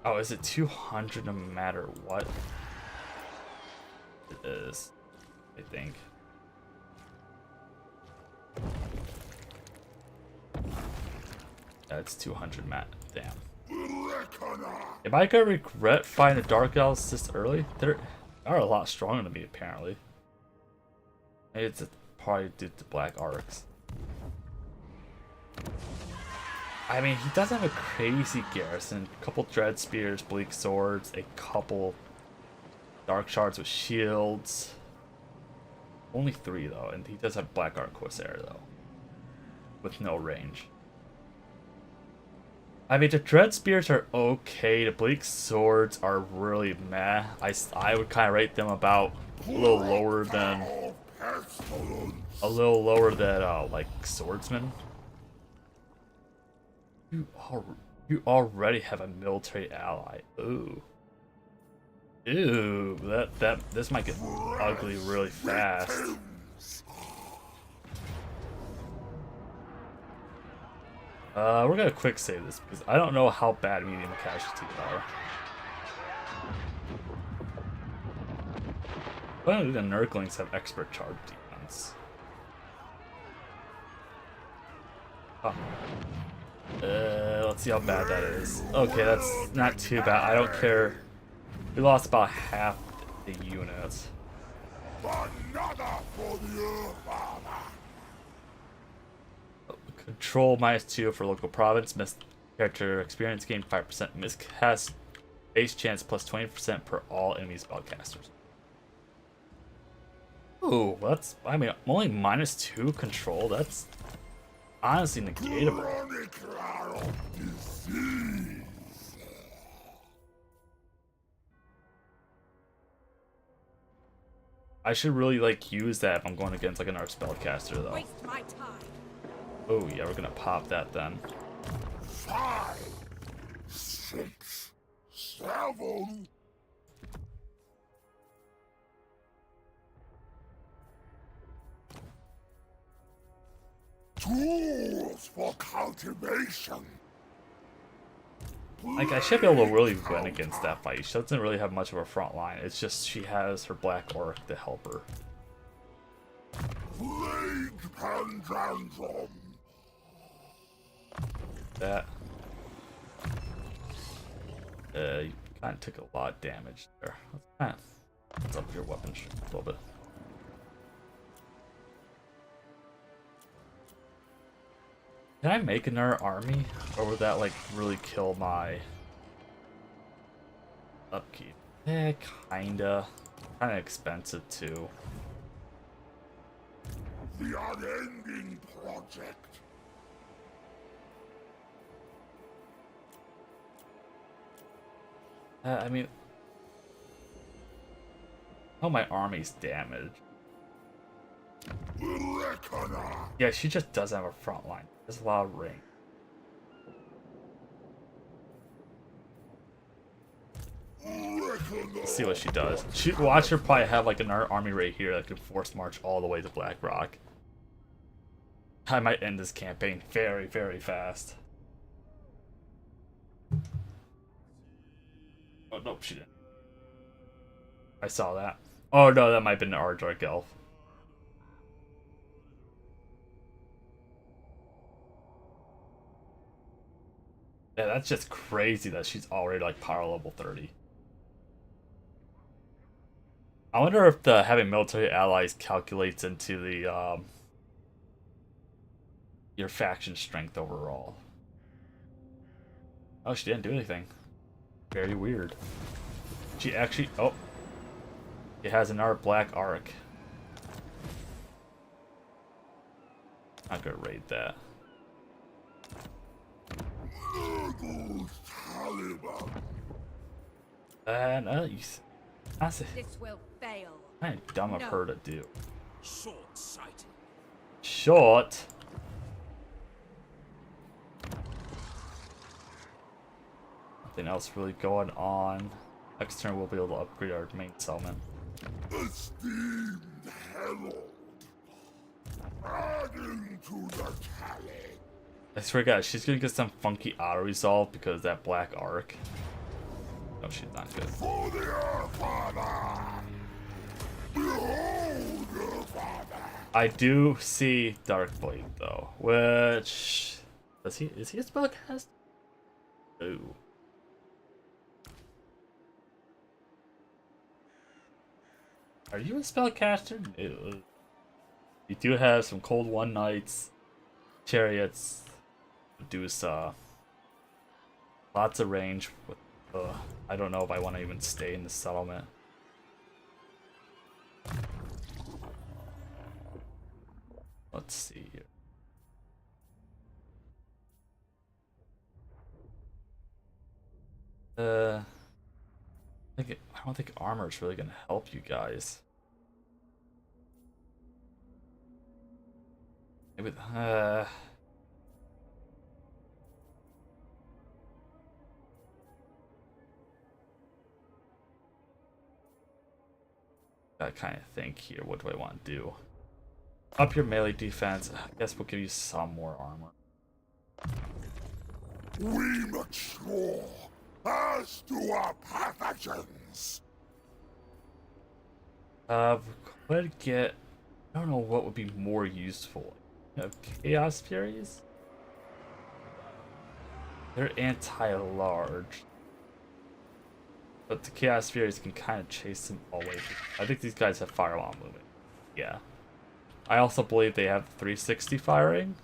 Oh, is it 200 no matter what? It is, I think. Yeah, it's 200 mat. Damn. Am I gonna regret fighting the Dark Elves this early? They're a lot stronger than me, apparently. Maybe it's probably due to Black Arcs. I mean, he does have a crazy garrison. A couple Dread Spears, Bleak Swords, a couple Dark Shards with shields. Only 3 though, and he does have Black Arc Corsair though, with no range. I mean, the Dread Spears are okay. The Bleak Swords are really meh. I would kind of rate them about a little lower than a little lower than like swordsman. You already have a military ally. Ooh. Ooh, this might get ugly really fast. We're gonna quick save this because I don't know how bad medium casualties are. Apparently the Nurglings have expert charge defense. Oh. Let's see how bad that is. Okay, that's not too bad. I don't care. We lost about half the units. Another for the Earthfather. Control -2 for local province. Miss character experience gain 5%. Miss has base chance plus 20% per all enemy spellcasters. Ooh, that's. I mean, only -2 control. That's honestly negatable. Chronicler of disease. I should really like use that if I'm going against like another spellcaster though. Waste my time. Oh yeah, we're gonna pop that then. 5, 6, 7. Tools for cultivation. Like I should be able to really win against that fight. She doesn't really have much of a front line. It's just she has her black orc to help her. Plague Pandrandrum. That. You kind of took a lot of damage there. Let's up your weapon strength a little bit. Can I make another army? Or would that like really kill my upkeep? Kinda. Kinda expensive too. The unending project. I mean, oh, my army's damaged. The Reckoner. Yeah, she just doesn't have a front line. There's a lot of range. Let's see what she does. Watch her probably have like another army right here that could force march all the way to Blackrock. I might end this campaign very, very fast. Oh, nope, she didn't. I saw that. Oh no, that might have been an Ardrak elf. Yeah, that's just crazy that she's already like power level 30. I wonder if the having military allies calculates into the your faction strength overall. Oh, she didn't do anything. Very weird. She actually, oh, it has another black arc. Not gonna raid that. Nurgle's Tallymen. That's This will fail. kind of dumb of her to do. Short-sighted. Short. Nothing else really going on. Next turn we'll be able to upgrade our main settlement. Esteemed herald. Adding to the tally. I swear to God, she's gonna get some funky auto resolve because of that black arc. No, she's not good. For the Earthfather. Behold, Earthfather. I do see Darkblade though, which is he a spellcast? Ooh. Are you a spellcaster? No. You do have some Cold One Knights, Chariots, Medusa, lots of range. With, I don't know if I want to even stay in the settlement. Let's see here. I don't think armor is really gonna help you guys. Maybe, I kind of think here. What do I want to do? Up your melee defense. I guess we'll give you some more armor. We mature, as do our pathogens. We could get. I don't know what would be more useful. Chaos Furies? They're anti-large. But the Chaos Furies can kind of chase them away. I think these guys have fireball movement. Yeah. I also believe they have 360 firing.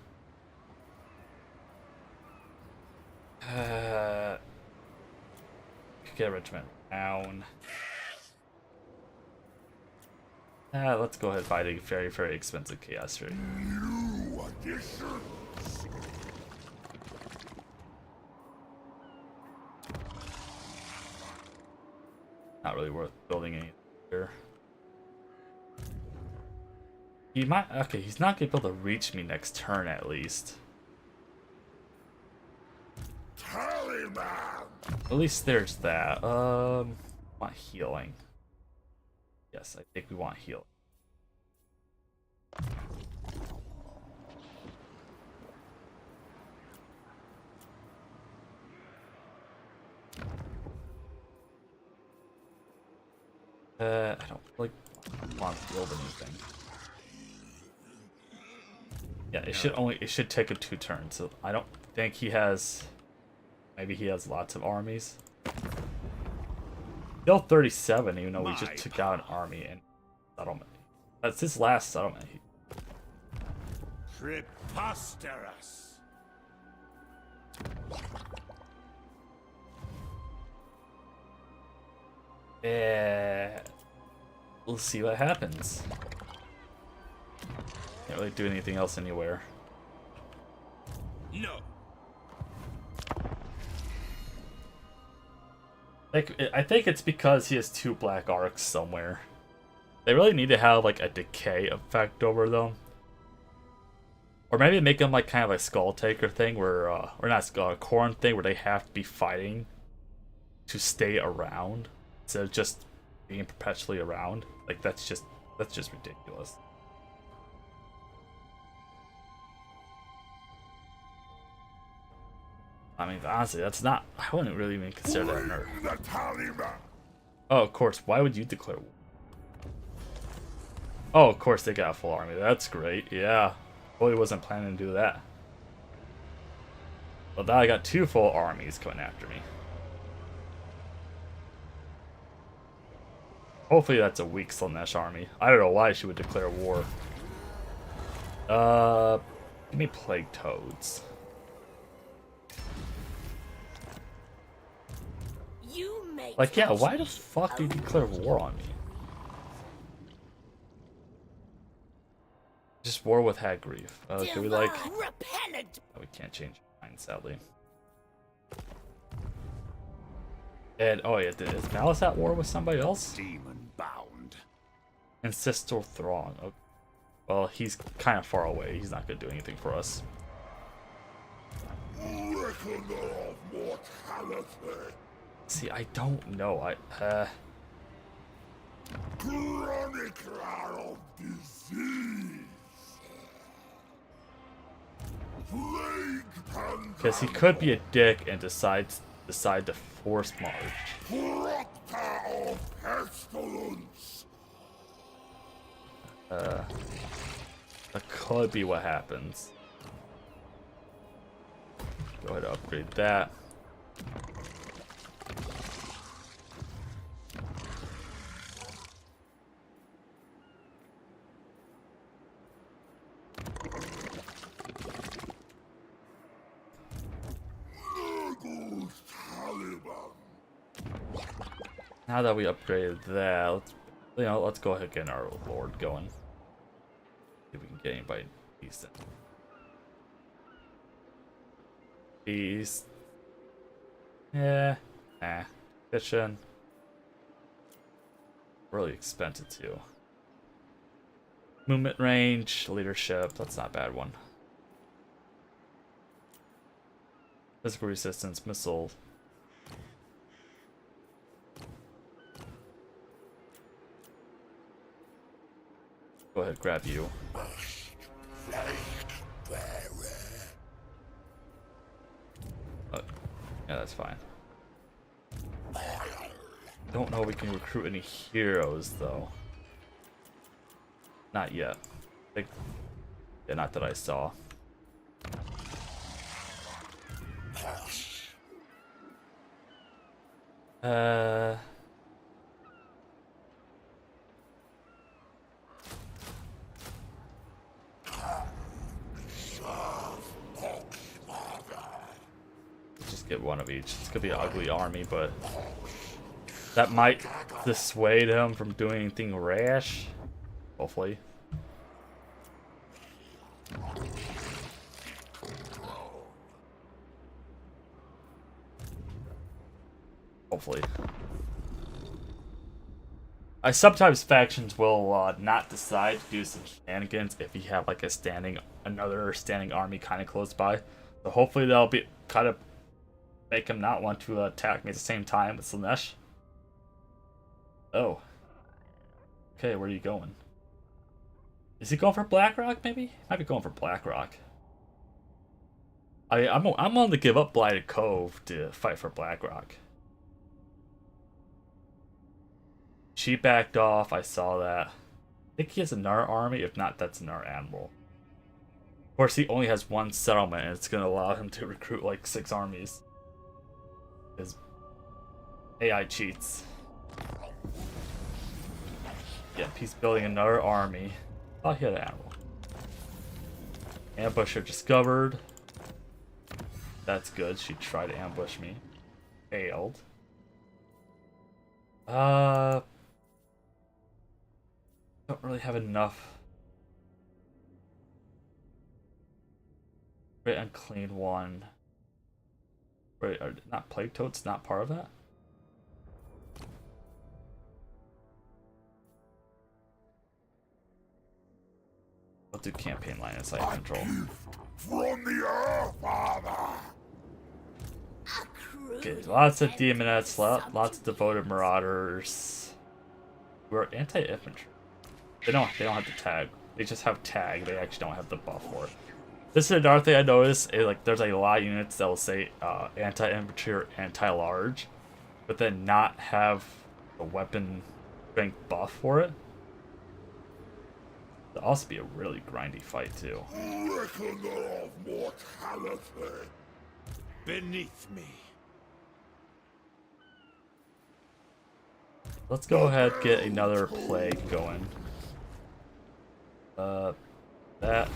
Get regiment down. Let's go ahead and buy the very, very expensive Chaos Fury. New additions. Not really worth building anything here. He might. Okay, he's not gonna be able to reach me next turn at least. Tallyman. At least there's that. Want healing. Yes, I think we want healing. I don't like want to build anything. Yeah, it should take him 2 turns. So I don't think he has. Maybe he has lots of armies. Still 37, even though we just took out an army and settlement. That's his last settlement. Preposterous. We'll see what happens. Can't really do anything else anywhere. No. I think it's because he has 2 black arcs somewhere. They really need to have like a decay effect over them. Or maybe make them like kind of a Skull Taker thing where, or not Skull, a Corn thing where they have to be fighting to stay around instead of just being perpetually around. Like that's just ridiculous. I mean, honestly, that's not. I wouldn't really even consider that a nerf. The Tallyman. Oh, of course. Why would you declare war? Oh, of course they got a full army. That's great. Yeah. Totally wasn't planning to do that. But now I got 2 full armies coming after me. Hopefully that's a weak Slanesh army. I don't know why she would declare war. Give me Plague Toads. You make Like, yeah, why the fuck do you declare war on me? Just war with Hag Grief. Can we like... repellent. Oh, we can't change our mind, sadly. And, oh yeah, is Malice at war with somebody else? Demon bound. Ancestral Throng. Okay. Well, he's kind of far away. He's not going to do anything for us. Reckoner of mortality. See, I don't know. Chronicler of disease. Plague Because he could be a dick and decide to force march. Proctor of pestilence. That could be what happens. Go ahead and upgrade that. Nurgle's Tallyman. Now that we upgraded that, let's go ahead and get our Lord going. See if we can get anybody decent. Beast. Yeah. Nah. Kitchen. Really expensive too. Movement range, leadership, that's not a bad one. Physical resistance, missile. Go ahead, grab you. Yeah, that's fine. Don't know if we can recruit any heroes though. Not yet. Yeah, not that I saw. Just get one of each. It's gonna be an ugly army, but that might dissuade him from doing anything rash. Hopefully. Hopefully. Sometimes factions will not decide to do some shenanigans if you have like another standing army kind of close by. So hopefully that'll be kind of make him not want to attack me at the same time with Slanesh. Oh. Okay, where are you going? Is he going for Blackrock maybe? Might be going for Blackrock. I'm willing to give up Blighted Cove to fight for Blackrock. She backed off, I saw that. I think he has a Nar army, if not, that's a Nar admiral. Of course, he only has one settlement, and it's going to allow him to recruit like 6 armies. His AI cheats. Yep, he's building another army. Oh, he had an admiral. Ambusher discovered. That's good, she tried to ambush me. Failed. Don't really have enough. Great Unclean One. Wait, are not Plague Toads not part of that? I'll do campaign line of sight control. From the earth, Father. Okay, lots of demonettes, lots of devoted marauders. We're anti-infantry. They don't have to tag. They just have tag. They actually don't have the buff for it. This is another thing I noticed. Like there's a lot of units that will say anti-infantry or anti-large, but then not have a weapon strength buff for it. It'll also be a really grindy fight too. Reckoner of mortality. Beneath me. Let's go ahead and get another plague going. That.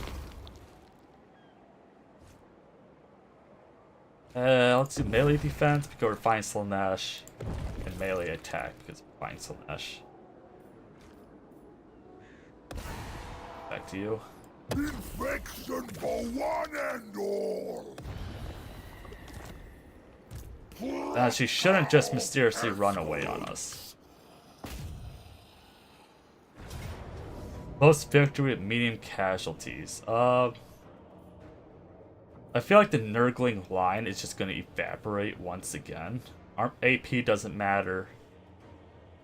Let's do melee defense because we're fighting Slanesh, and melee attack because we're fighting Slanesh. Back to you. Infection for one and all. She shouldn't just mysteriously run away on us. Post victory with medium casualties. I feel like the Nurgling line is just going to evaporate once again. Our AP doesn't matter.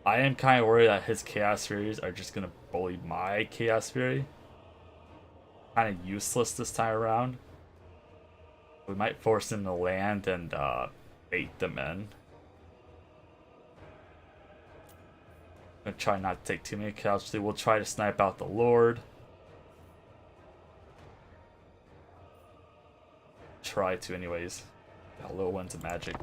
I am kind of worried that his Chaos Furies are just going to bully my Chaos Fury. Kind of useless this time around. We might force him to land and bait them in. I'm gonna try not to take too many casualties. We'll try to snipe out the Lord. Try to anyways. Got little ones of magic.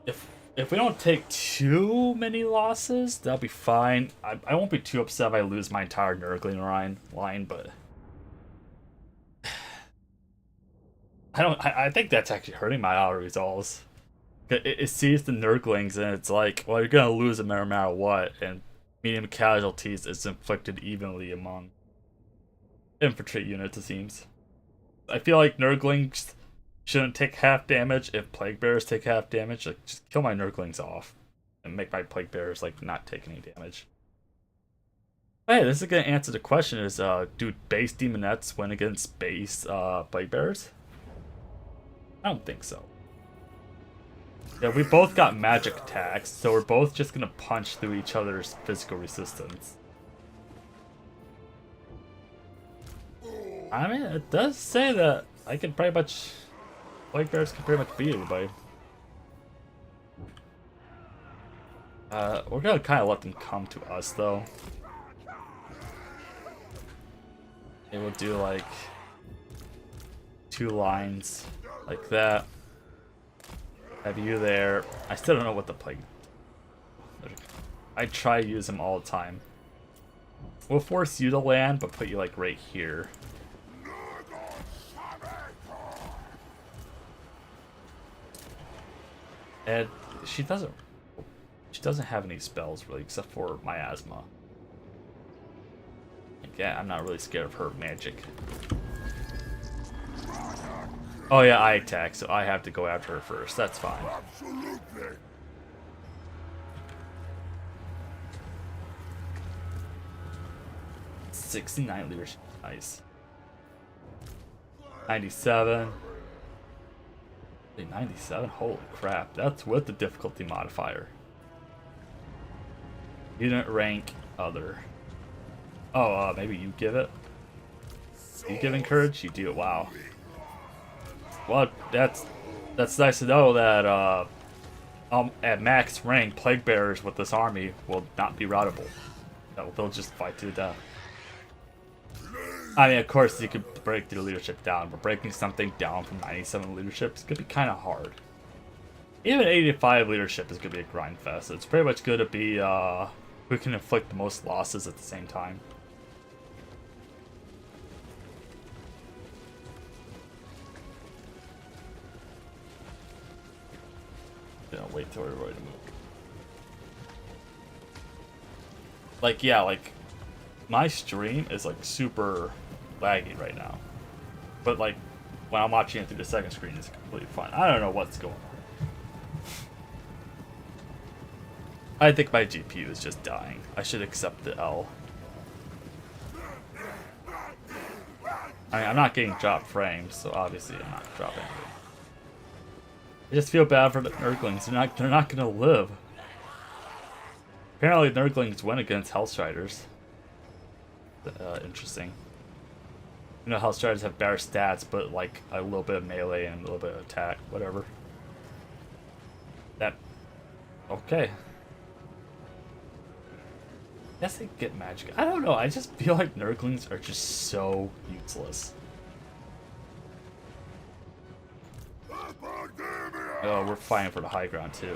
If we don't take too many losses, that'll be fine. I won't be too upset if I lose my entire Nurgling line, but I think that's actually hurting my auto resolves. It sees the Nurglings and it's like, well, you're gonna lose them no matter what, and medium casualties is inflicted evenly among infantry units, it seems. I feel like Nurglings shouldn't take half damage if Plague Bearers take half damage. Like, just kill my Nurglings off and make my Plague Bearers like not take any damage. Hey, this is gonna answer the question: is do base demonettes win against base plague bearers? I don't think so. Yeah, we both got magic attacks, so we're both just gonna punch through each other's physical resistance. I mean, it does say that I can pretty much, plague bears can pretty much beat everybody. We're gonna kind of let them come to us though. It will do like 2 lines like that. Have you there. I still don't know what the plague. I try to use them all the time. We'll force you to land, but put you like right here. And she doesn't have any spells really except for miasma. Yeah, I'm not really scared of her magic. Oh yeah, I attack, so I have to go after her first. That's fine. Absolutely. 69 leadership. Nice. 97. 97? Holy crap. That's with the difficulty modifier. Unit rank other. Oh, maybe you give it? You give encourage? You do it. Wow. Well, that's nice to know that at max rank, plague bearers with this army will not be routable. No, they'll just fight to the death. I mean, of course, you could break the leadership down, but breaking something down from 97 leadership is going to be kind of hard. Even 85 leadership is going to be a grind fest. It's pretty much going to be who can inflict the most losses at the same time. Wait till everybody to move. Like, yeah, like, my stream is, like, super laggy right now. But, like, when I'm watching it through the second screen, it's completely fine. I don't know what's going on. I think my GPU is just dying. I should accept the L. I mean, I'm not getting dropped frames, so obviously I'm not dropping anything. I just feel bad for the Nurglings. They're not gonna live. Apparently, Nurglings win against Hellstriders. Interesting. You know, Hellstriders have better stats, but like a little bit of melee and a little bit of attack, whatever. That. Okay. Guess they get magic. I don't know. I just feel like Nurglings are just so useless. Oh, we're fighting for the high ground too.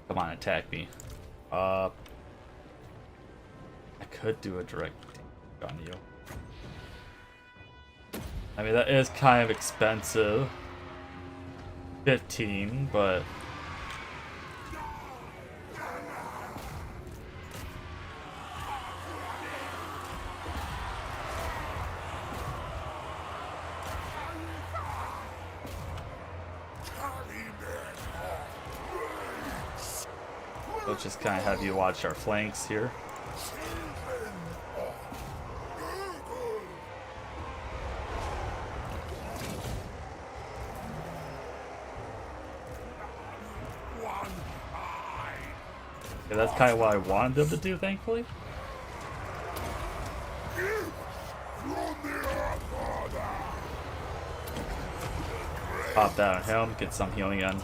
Come on, attack me. I could do a direct on you. I mean, that is kind of expensive. 15, but we'll just kind of have you watch our flanks here. Yeah, that's kind of what I wanted them to do, thankfully. Pop that on him, get some healing in.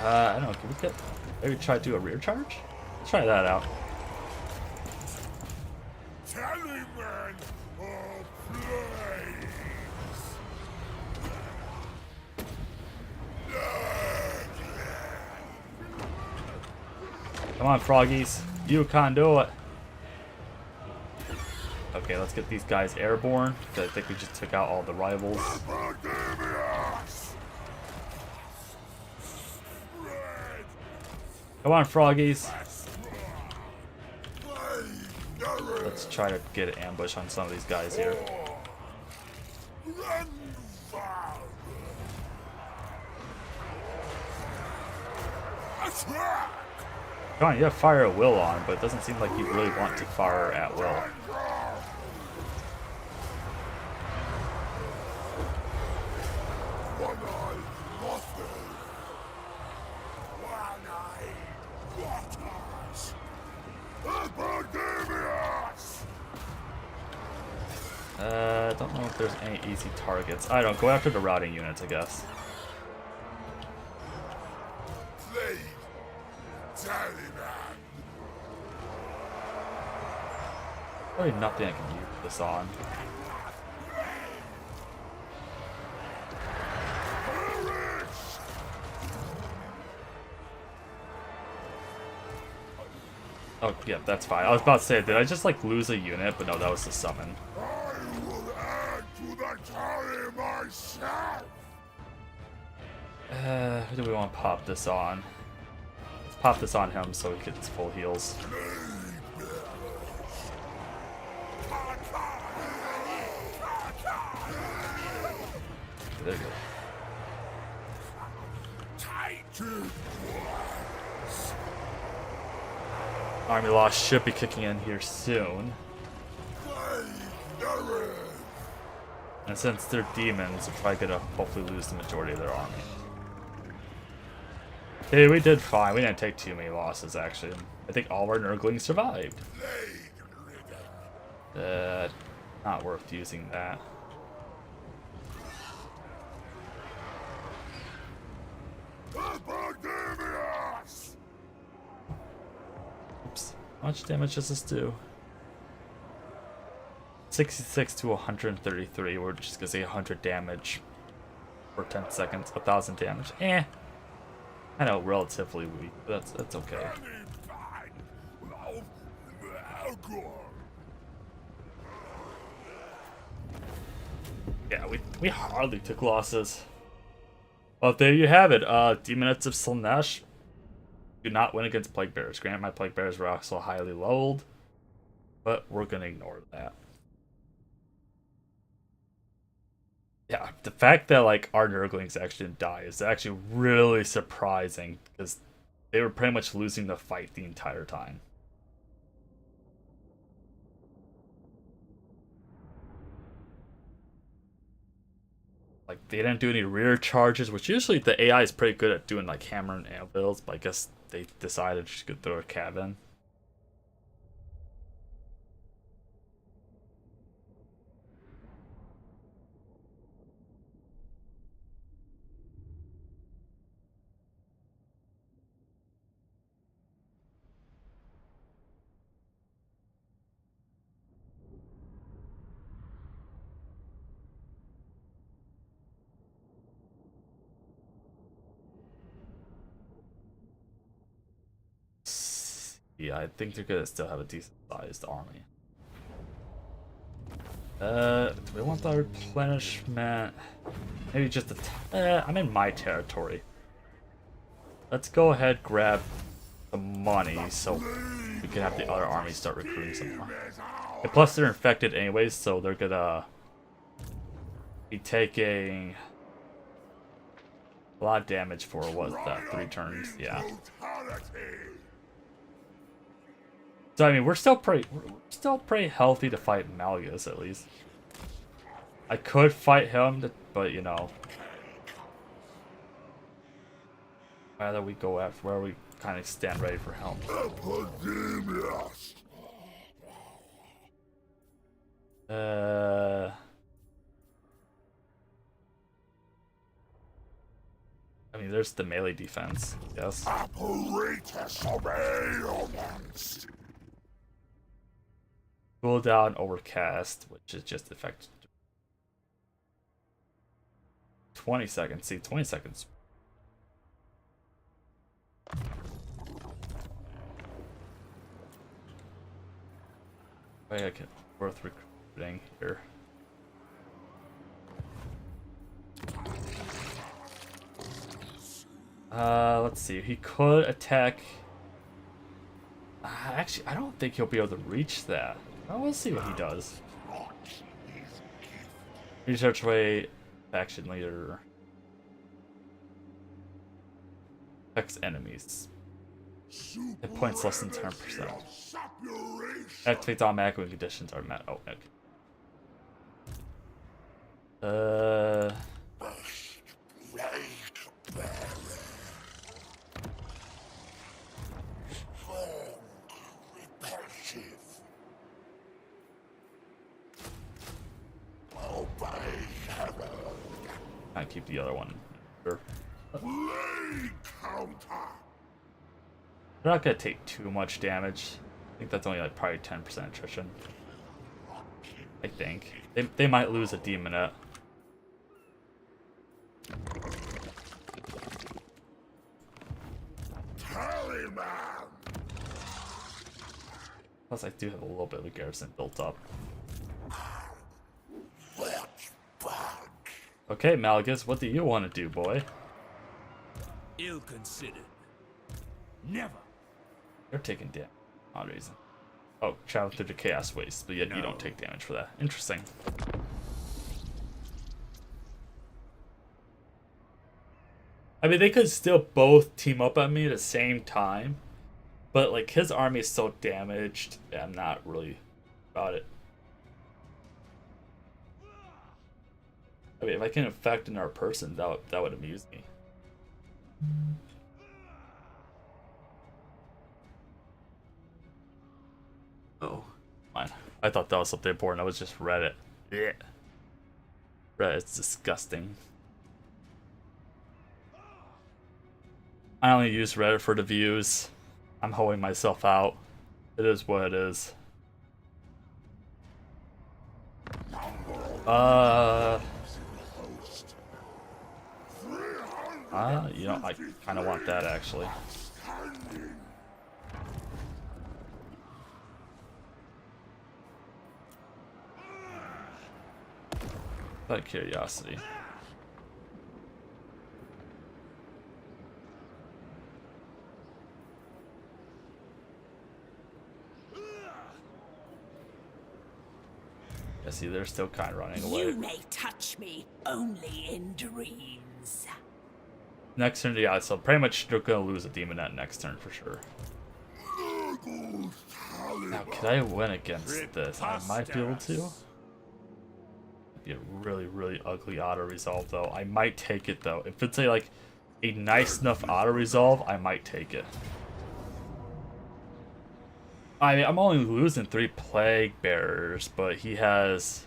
I don't know, can we get, maybe try to do a rear charge? Let's try that out. Tallymen of Pestilence. Come on, froggies. You can do it. Okay, let's get these guys airborne, because I think we just took out all the rivals. Epidemius. Come on, froggies. Let's Let's try to get an ambush on some of these guys here. Attack! John, you have fire at will on, but it doesn't seem like you really want to fire at will. One-eyed Mothman. One-eyed Waters. Epidemius! I don't know if there's any easy targets. I don't go after the routing units, I guess. Plague. Tallyman. Probably nothing I can use this on. Oh, yeah, that's fine. I was about to say, did I just, like, lose a unit? But no, that was the summon. I will add to the tally myself. Who do we want to pop this on? Let's pop this on him so he gets full heals. There you go. Titan. Army loss should be kicking in here soon. And since they're demons, they're probably gonna hopefully lose the majority of their army. Hey, we did fine. We didn't take too many losses, actually. I think all of our Nurglings survived. Not worth using that. Epidemius! Oops. How much damage does this do? 66 to 133. We're just gonna say 100 damage for 10 seconds. 1,000 damage. Eh. I know, relatively weak, but that's okay. Yeah, we hardly took losses. Well, there you have it. Demons of Slaanesh do not win against Plague Bears. Granted, my Plague Bears were also highly leveled, but we're gonna ignore that. Yeah, the fact that like our Nurglings actually didn't die is actually really surprising because they were pretty much losing the fight the entire time. Like they didn't do any rear charges, which usually the AI is pretty good at doing like hammer and anvils, but I guess they decided just to throw a cav in. Yeah, I think they're gonna still have a decent sized army. Do we want the replenishment? Maybe just I'm in my territory. Let's go ahead, grab the money so we can have the other army start recruiting some more. And plus they're infected anyways, so they're gonna be taking a lot of damage for, what was that, 3 turns? Yeah. So I mean, we're still pretty healthy to fight Malgus at least. I could fight him, but you know, rather we go after where we kind of stand ready for him. Epidemius! I mean, there's the melee defense, yes. Apparatus of ailments! Cooldown overcast, which is just effective 20 seconds. See, 20 seconds. Wait, okay, worth recruiting here. Let's see. He could attack. Actually, I don't think he'll be able to reach that. Oh, we'll see what he does. Research rate, faction leader. Affects enemies. Hit points less than 10%. Activates automatically when conditions are met. Oh, okay. I keep the other one. Sure. They're not gonna take too much damage. I think that's only like probably 10% attrition. I think they might lose a demonette. Tallyman. Plus, I do have a little bit of a garrison built up. Okay, Malgus, what do you want to do, boy? Ill considered. Never. You're taking damage. Odd reason. Oh, travel through the chaos waste, but yet you don't take damage for that. Interesting. I mean, they could still both team up on me at the same time, but like his army is so damaged, I'm not really about it. I mean, if I can affect another person, that would amuse me. Oh, fine. I thought that was something important. I was just Reddit. Yeah. Reddit's disgusting. I only use Reddit for the views. I'm holding myself out. It is what it is. You know, I kind of want that actually. Out of curiosity. Yeah, see, they're still kind of running away. You may touch me only in dreams. Next turn, yeah, so pretty much they're gonna lose a demonette next turn for sure. Now, could I win against this? I might be able to. It'd be a really, really ugly auto resolve though. I might take it though. If it's a nice enough auto resolve, I might take it. I mean, I'm only losing 3 plague bearers, but he has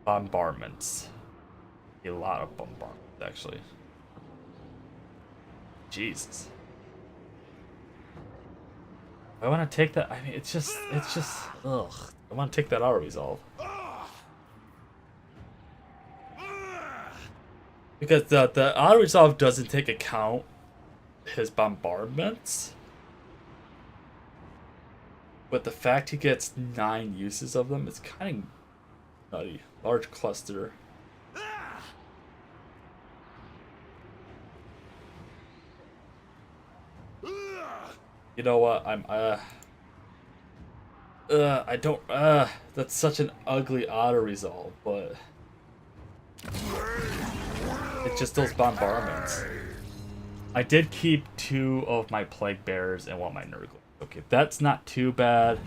bombardments. A lot of bombardments, actually. Jesus. I want to take that. I mean, it's just, ugh. I want to take that auto resolve. Because the auto resolve doesn't take account his bombardments. But the fact he gets 9 uses of them is kind of nutty. Large cluster. You know what? I don't, that's such an ugly auto resolve, but it's just those bombardments. I did keep 2 of my plague bearers and 1 of my Nurgle. Okay, that's not too bad.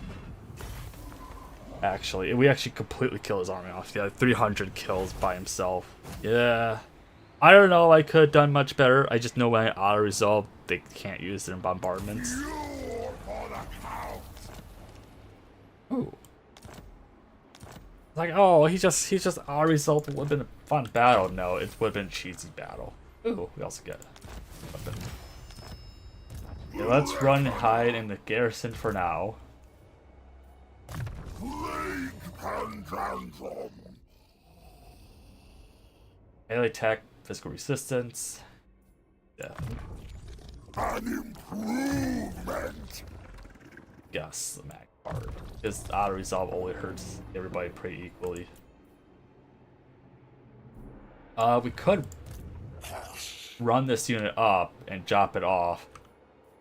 Actually, we actually completely kill his army off. Yeah, 300 kills by himself. Yeah. I don't know, I could have done much better. I just know when I auto resolve, they can't use their bombardments. Ooh. Like, oh, he just auto resolved. It would have been a fun battle. No, it would have been a cheesy battle. Ooh, we also get a weapon. Yeah, let's run and hide in the garrison for now. Melee attack, physical resistance. Yeah. An improvement. Yes, the mag card. His auto resolve only hurts everybody pretty equally. We could run this unit up and drop it off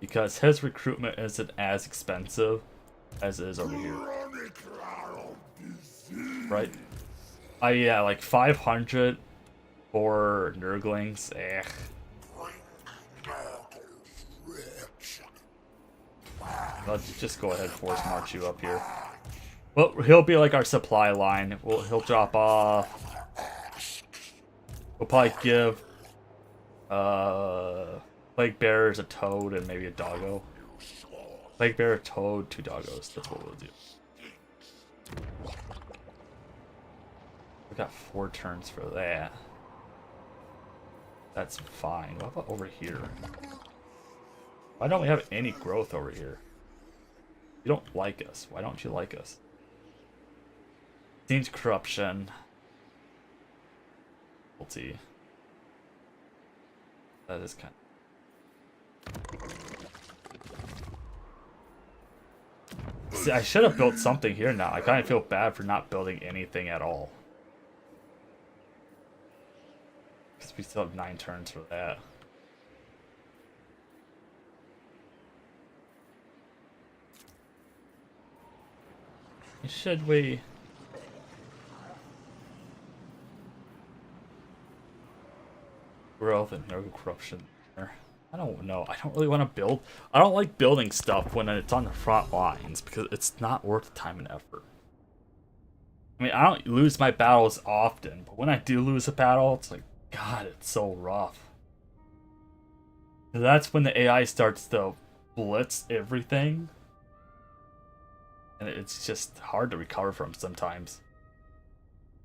because his recruitment isn't as expensive as it is over here. right? Oh yeah, like 500 for Nurglings. Eh. Let's just go ahead and force march you up here. Well, he'll be like our supply line. He'll drop off. We'll probably give Plague Bearers a toad and maybe a doggo. Plague Bearer, toad, 2 doggos. That's what we'll do. We got 4 turns for that. That's fine. What about over here? Why don't we have any growth over here? You don't like us. Why don't you like us? Seems corruption. Guilty. That is kind of... See, I should have built something here now. I kind of feel bad for not building anything at all. Because we still have 9 turns for that. Should we... Growth and Nurgle corruption. I don't know. I don't really want to build. I don't like building stuff when it's on the front lines because it's not worth the time and effort. I mean, I don't lose my battles often, but when I do lose a battle, it's like, God, it's so rough. That's when the AI starts to blitz everything. And it's just hard to recover from sometimes.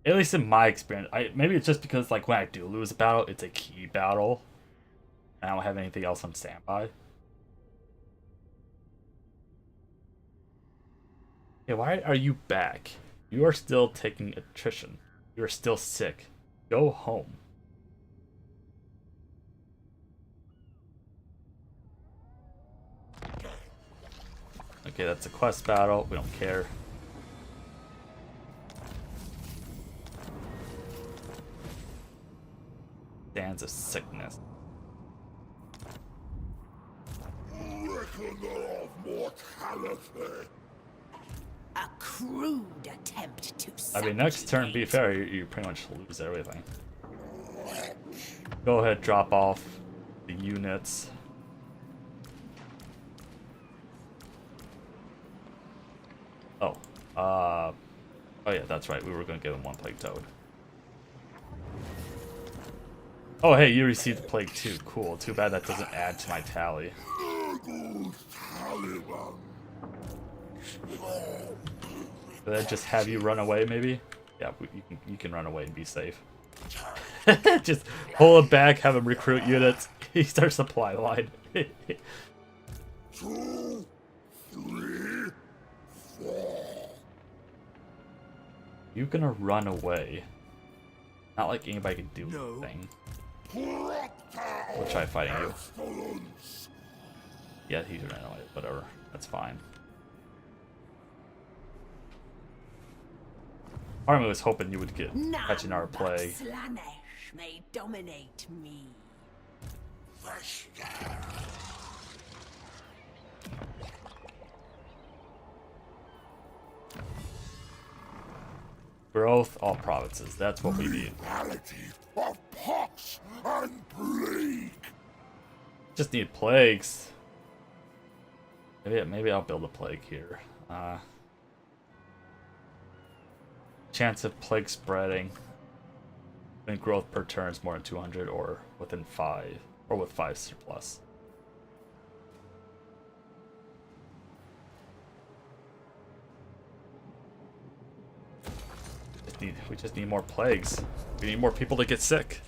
At least in my experience. Maybe it's just because like when I do lose a battle, it's a key battle. And I don't have anything else on standby. Yeah, why are you back? You are still taking attrition. You are still sick. Go home. Okay, that's a quest battle. We don't care. Stands of sickness. Reckoner of mortality. A crude attempt to I mean, next turn, be fair, you pretty much lose everything. Go ahead, drop off the units. Oh, oh yeah, that's right. We were going to give him 1 plague toad. Oh, hey, you received the plague too. Cool. Too bad that doesn't add to my tally. Nurgle's Tallyman. Did I just have you run away, maybe? Yeah, you can run away and be safe. Just pull him back, have him recruit units. He starts supply line. 2, 3, 4. You gonna run away? Not like anybody can do anything. We'll try fighting you. Yeah, he's running away. Whatever. That's fine. Part of me was hoping you would get catching our plague. Slanesh may dominate me. Growth, all provinces. That's what we need. Reality of pox and plague. Just need plagues. Maybe I'll build a plague here. Chance of plague spreading. When growth per turn is more than 200 or within 5 or with 5 surplus. We just need more plagues. We need more people to get sick.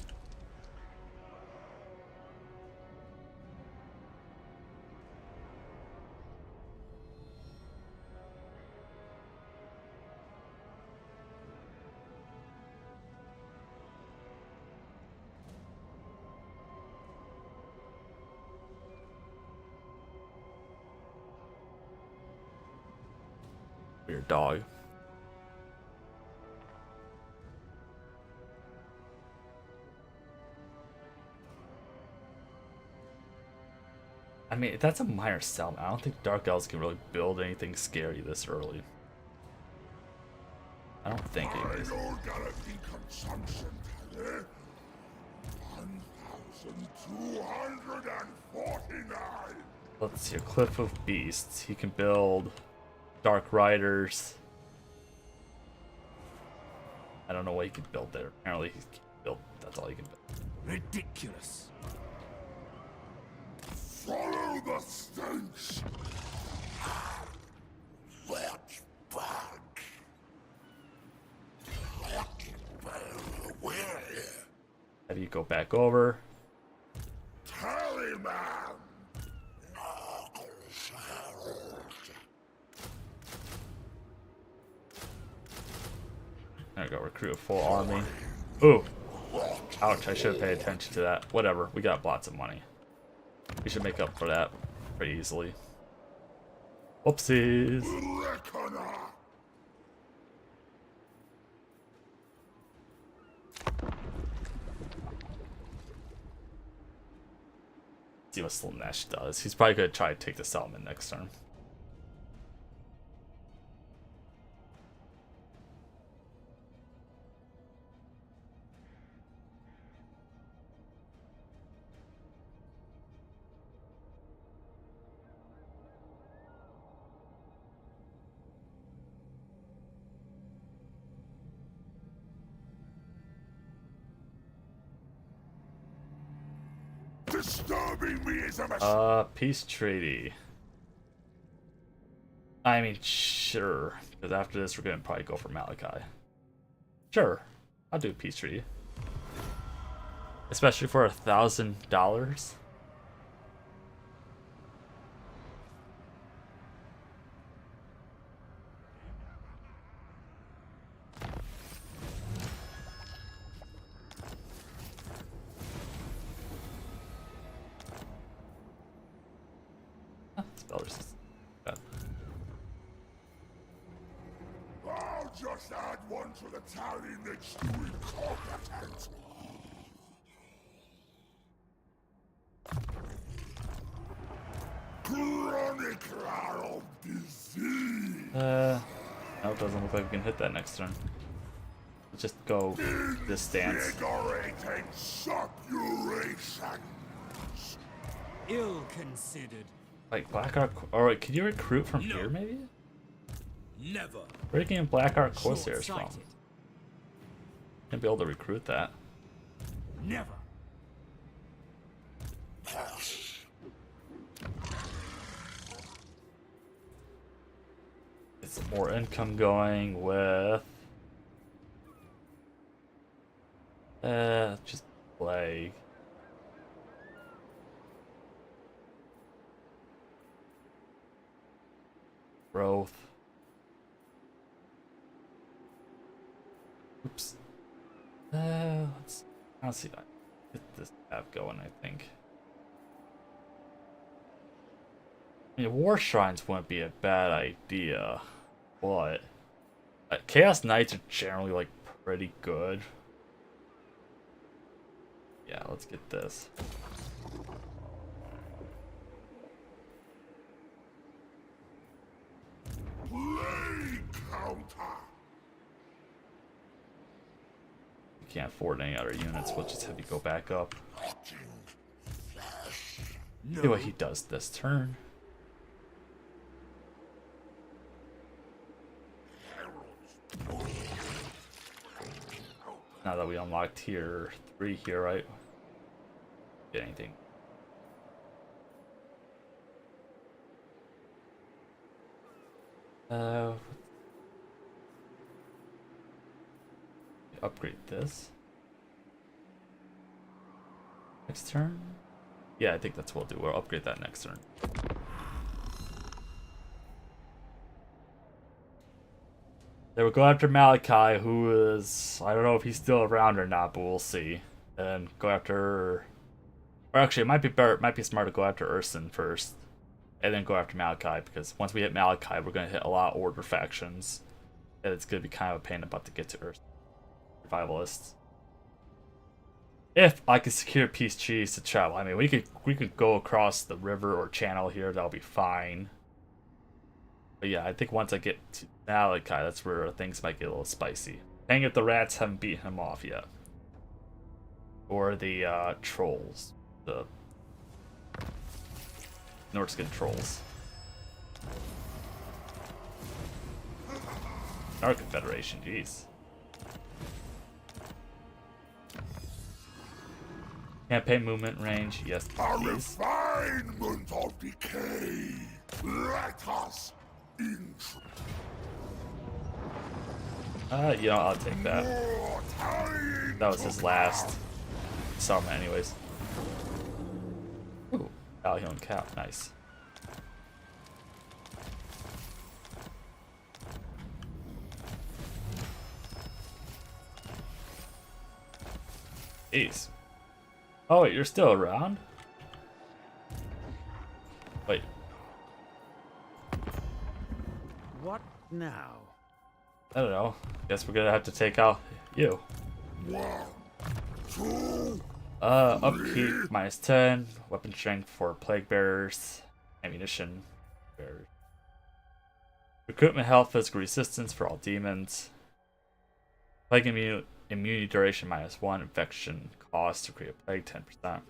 Weird dog. I mean, that's a minor settlement. I don't think Dark Elves can really build anything scary this early. I don't think it is. Final galaxy consumption tally 1,249. Let's see, a Cliff of Beasts. He can build Dark Riders. I don't know what he can build there. Apparently he can build, that's all he can build. Ridiculous. Follow the stench. Let's back. Where? Have you go back over? Tallyman. There we go, recruit a full army. Ooh! Ouch, I should have paid attention to that. Whatever, we got lots of money. We should make up for that pretty easily. Whoopsies! Reckoner. See what Slanesh does. He's probably gonna try to take the settlement next turn. Disturbing me is a mistake. Peace treaty. I mean, sure. Because after this, we're gonna probably go for Malachi. Sure, I'll do a peace treaty. Especially for $1,000. Spell resistance. Bad. I'll just add one to the tally next to incompetent. Chronicler of disease. No, it doesn't look like we can hit that next turn. Let's just go this stance. Invigorating suppuration. Ill considered. Like Blackheart. Alright, can you recruit from No. here maybe? Never. Where are you getting Blackheart Corsairs from? Short-sighted. Can't be able to recruit that. Never. Get some more income going with. Just play. Growth. Oops. Let's see if I can get this tab going, I think. I mean, War Shrines wouldn't be a bad idea, but Chaos Knights are generally, like, pretty good. Yeah, let's get this. Play counter. We can't afford any other units, we'll just have you go back up. See what he does this turn. Now that we unlocked tier 3 here, right? Get anything. Upgrade this. Next turn? Yeah, I think that's what we'll do. We'll upgrade that next turn. They will go after Malachi, who is... I don't know if he's still around or not, but we'll see. And go after... Or actually, it might be better, it might be smart to go after Urson first. And then go after Malachi, because once we hit Malachi, we're going to hit a lot of Order factions. And it's going to be kind of a pain in the butt to get to Urson. Revivalists. If I could secure peace treaties to travel. I mean, we could go across the river or channel here, that'll be fine. But yeah, I think once I get to Malachi, that's where things might get a little spicy. Dang if the rats haven't beaten him off yet. Or the trolls. The Nordskin trolls. Our Confederation, jeez. Campaign movement range, yes A please. refinement of decay. Let us intro. You know, I'll take that. More Tallymen That was his of last summon anyways. Ooh, Alhion Cap, nice. Jeez. Oh wait, you're still around? Wait. What now? I don't know. Guess we're gonna have to take out you. 1, 2, Upkeep -10, weapon strength for plague bearers, ammunition bearers. Recruitment health, physical resistance for all demons. Plague immunity duration -1, infection cost to create a plague 10%.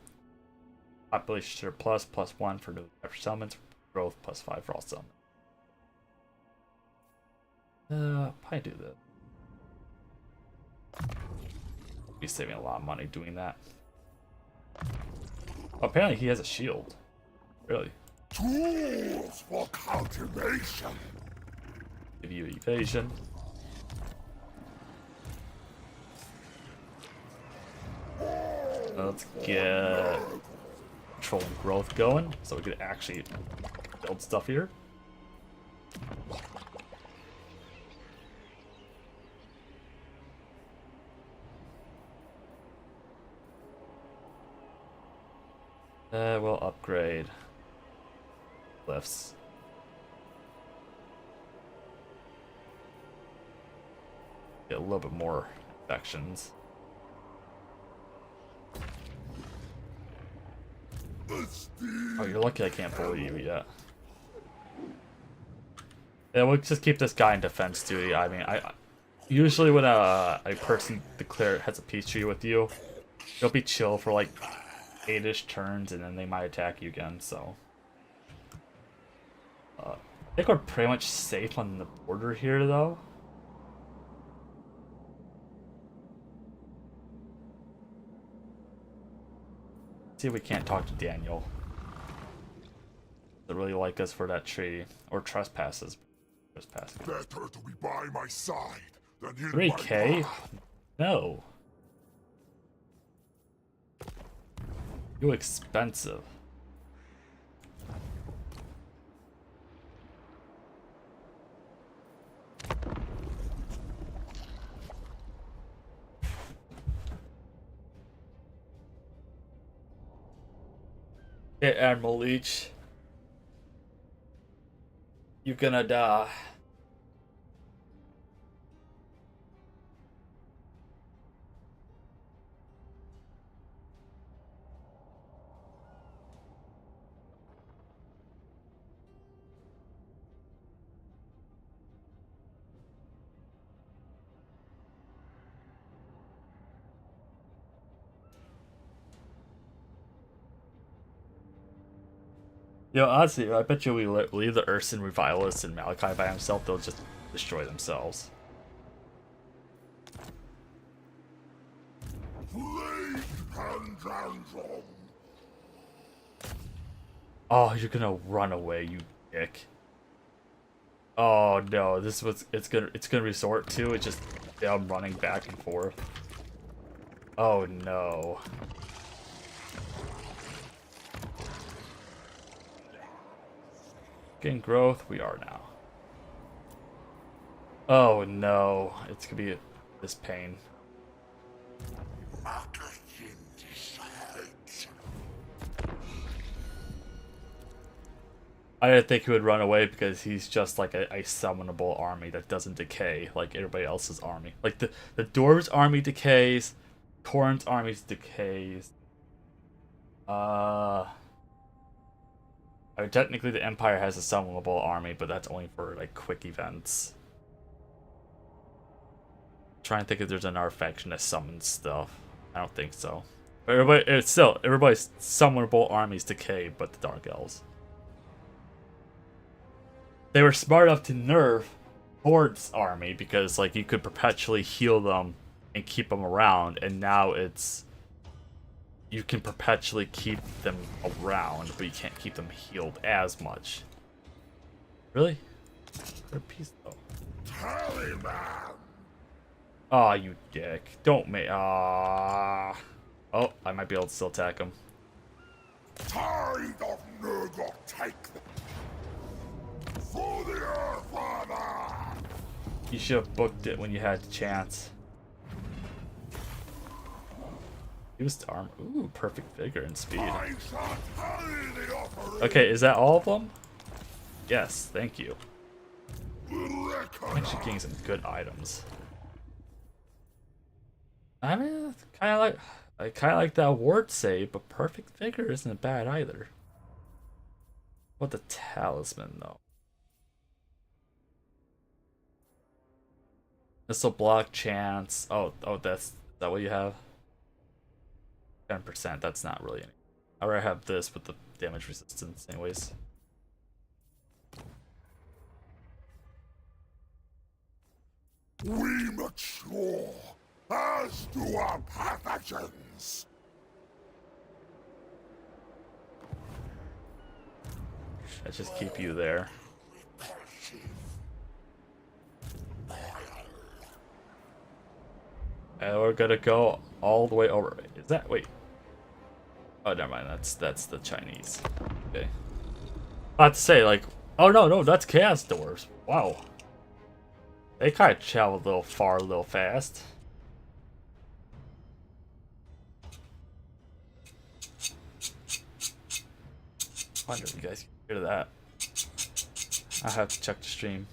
Population surplus +1 for new settlements, growth +5 for all settlements. Probably do that. Be saving a lot of money doing that. Oh, apparently he has a shield. Really? tools for cultivation. Give you evasion. Let's get control and growth going so we can actually build stuff here. We'll upgrade lifts. Get a little bit more infections. Oh, you're lucky I can't bully you yet. Yeah, we'll just keep this guy in defense duty. I mean, I usually when a person has a peace treaty with you, they'll be chill for like 8-ish turns, and then they might attack you again. So I think we're pretty much safe on the border here, though. See if we can't talk to Daniel. They really like us for that treaty. Or trespasses. Trespassing. Better to be by my side than in 3K? my path. No. You expensive. Hey, Admiral Leech. You're gonna die. Yo, honestly, I bet you we leave the Urson Revitalists and Malachi by himself, they'll just destroy themselves. Plague Pandrandrum. Oh, you're gonna run away, you dick. Oh no, this was it's gonna resort to it's just them running back and forth. Oh no. Getting growth, we are now. Oh no, it's gonna be this pain. I didn't think he would run away because he's just like a summonable army that doesn't decay like everybody else's army. Like the Dwarves army decays, Torrent's army decays. I Technically, the Empire has a summonable army, but that's only for like quick events. Trying to think if there's another faction that summons stuff. I don't think so. But everybody's summonable armies decay, but the Dark Elves. They were smart enough to nerf Horde's army because like you could perpetually heal them and keep them around, and now it's you can perpetually keep them around, but you can't keep them healed as much. Really? They're a piece though. Tallyman! Aw, you dick. Don't make. Ah. Oh, I might be able to still attack him. Tide of Nurgle, take them! For the Earth Father! You should have booked it when you had the chance. Use the armor. Ooh, perfect vigor and speed. I shall tally the offering! Okay, is that all of them? Yes, thank you. I'm Reckon actually getting some good items. I mean, I kind of like that ward save, but perfect vigor isn't bad either. What the talisman though? Missile block chance. Oh, is that what you have? 10%. That's not really any. I'd rather have this with the damage resistance, anyways. we mature, as do our pathogens. Let's just keep you there. And we're gonna go all the way over. Is that wait? Oh, never mind. That's the Chinese. Okay. I have to say, like, oh no, that's Chaos Dwarves. Wow. They kind of travel a little far, a little fast. I wonder if you guys can get rid of that. I have to check the stream.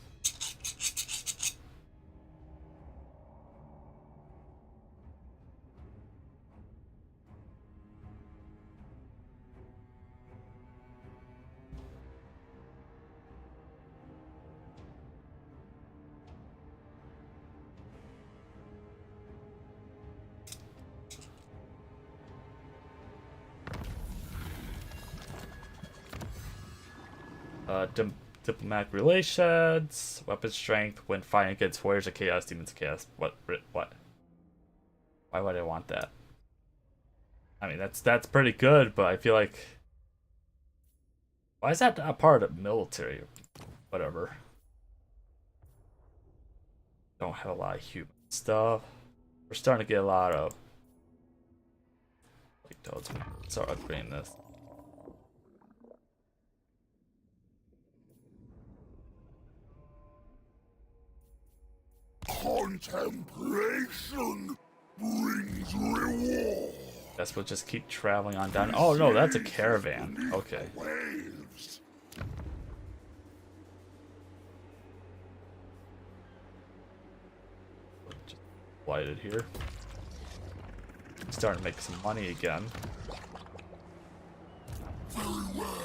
Diplomatic relations, weapon strength when fighting against warriors of chaos, demons of chaos. What? Why would I want that? I mean, that's pretty good, but I feel like why is that not part of the military? Whatever. Don't have a lot of human stuff. We're starting to get a lot of like toads. Start upgrading this. Contemplation brings reward. Guess we'll just keep traveling on down. Oh no, that's a caravan. Okay. Waves. Just light it here. Starting to make some money again. Very well.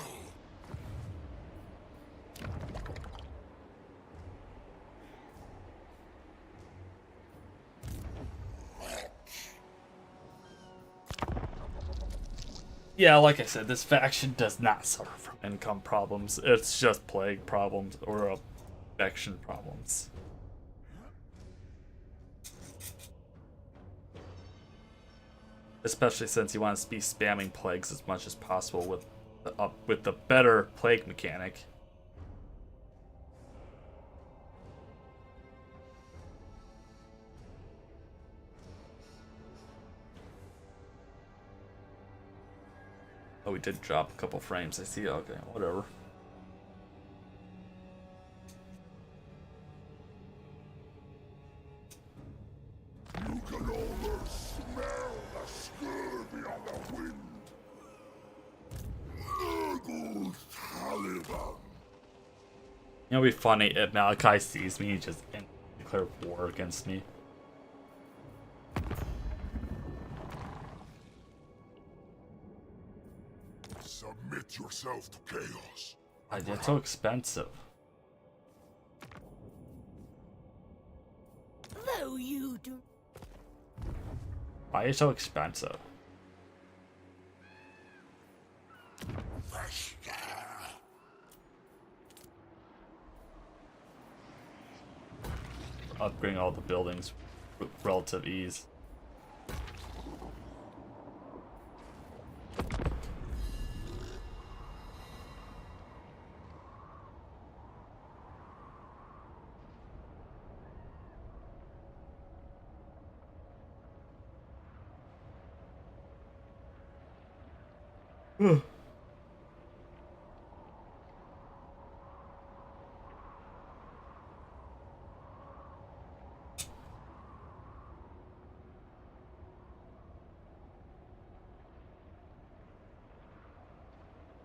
Yeah, like I said, this faction does not suffer from income problems. It's just plague problems or faction problems. Especially since you want to be spamming plagues as much as possible with the better plague mechanic. Oh, we did drop a couple frames. I see. Okay, whatever. You can almost smell the scurvy on the wind. Nurgle's Tallyman. You know, it'd be funny if Malachi sees me, he just declare war against me. Submit yourself to chaos. It's so expensive. Though you do. Why are you so expensive? Upgrading all the buildings with relative ease.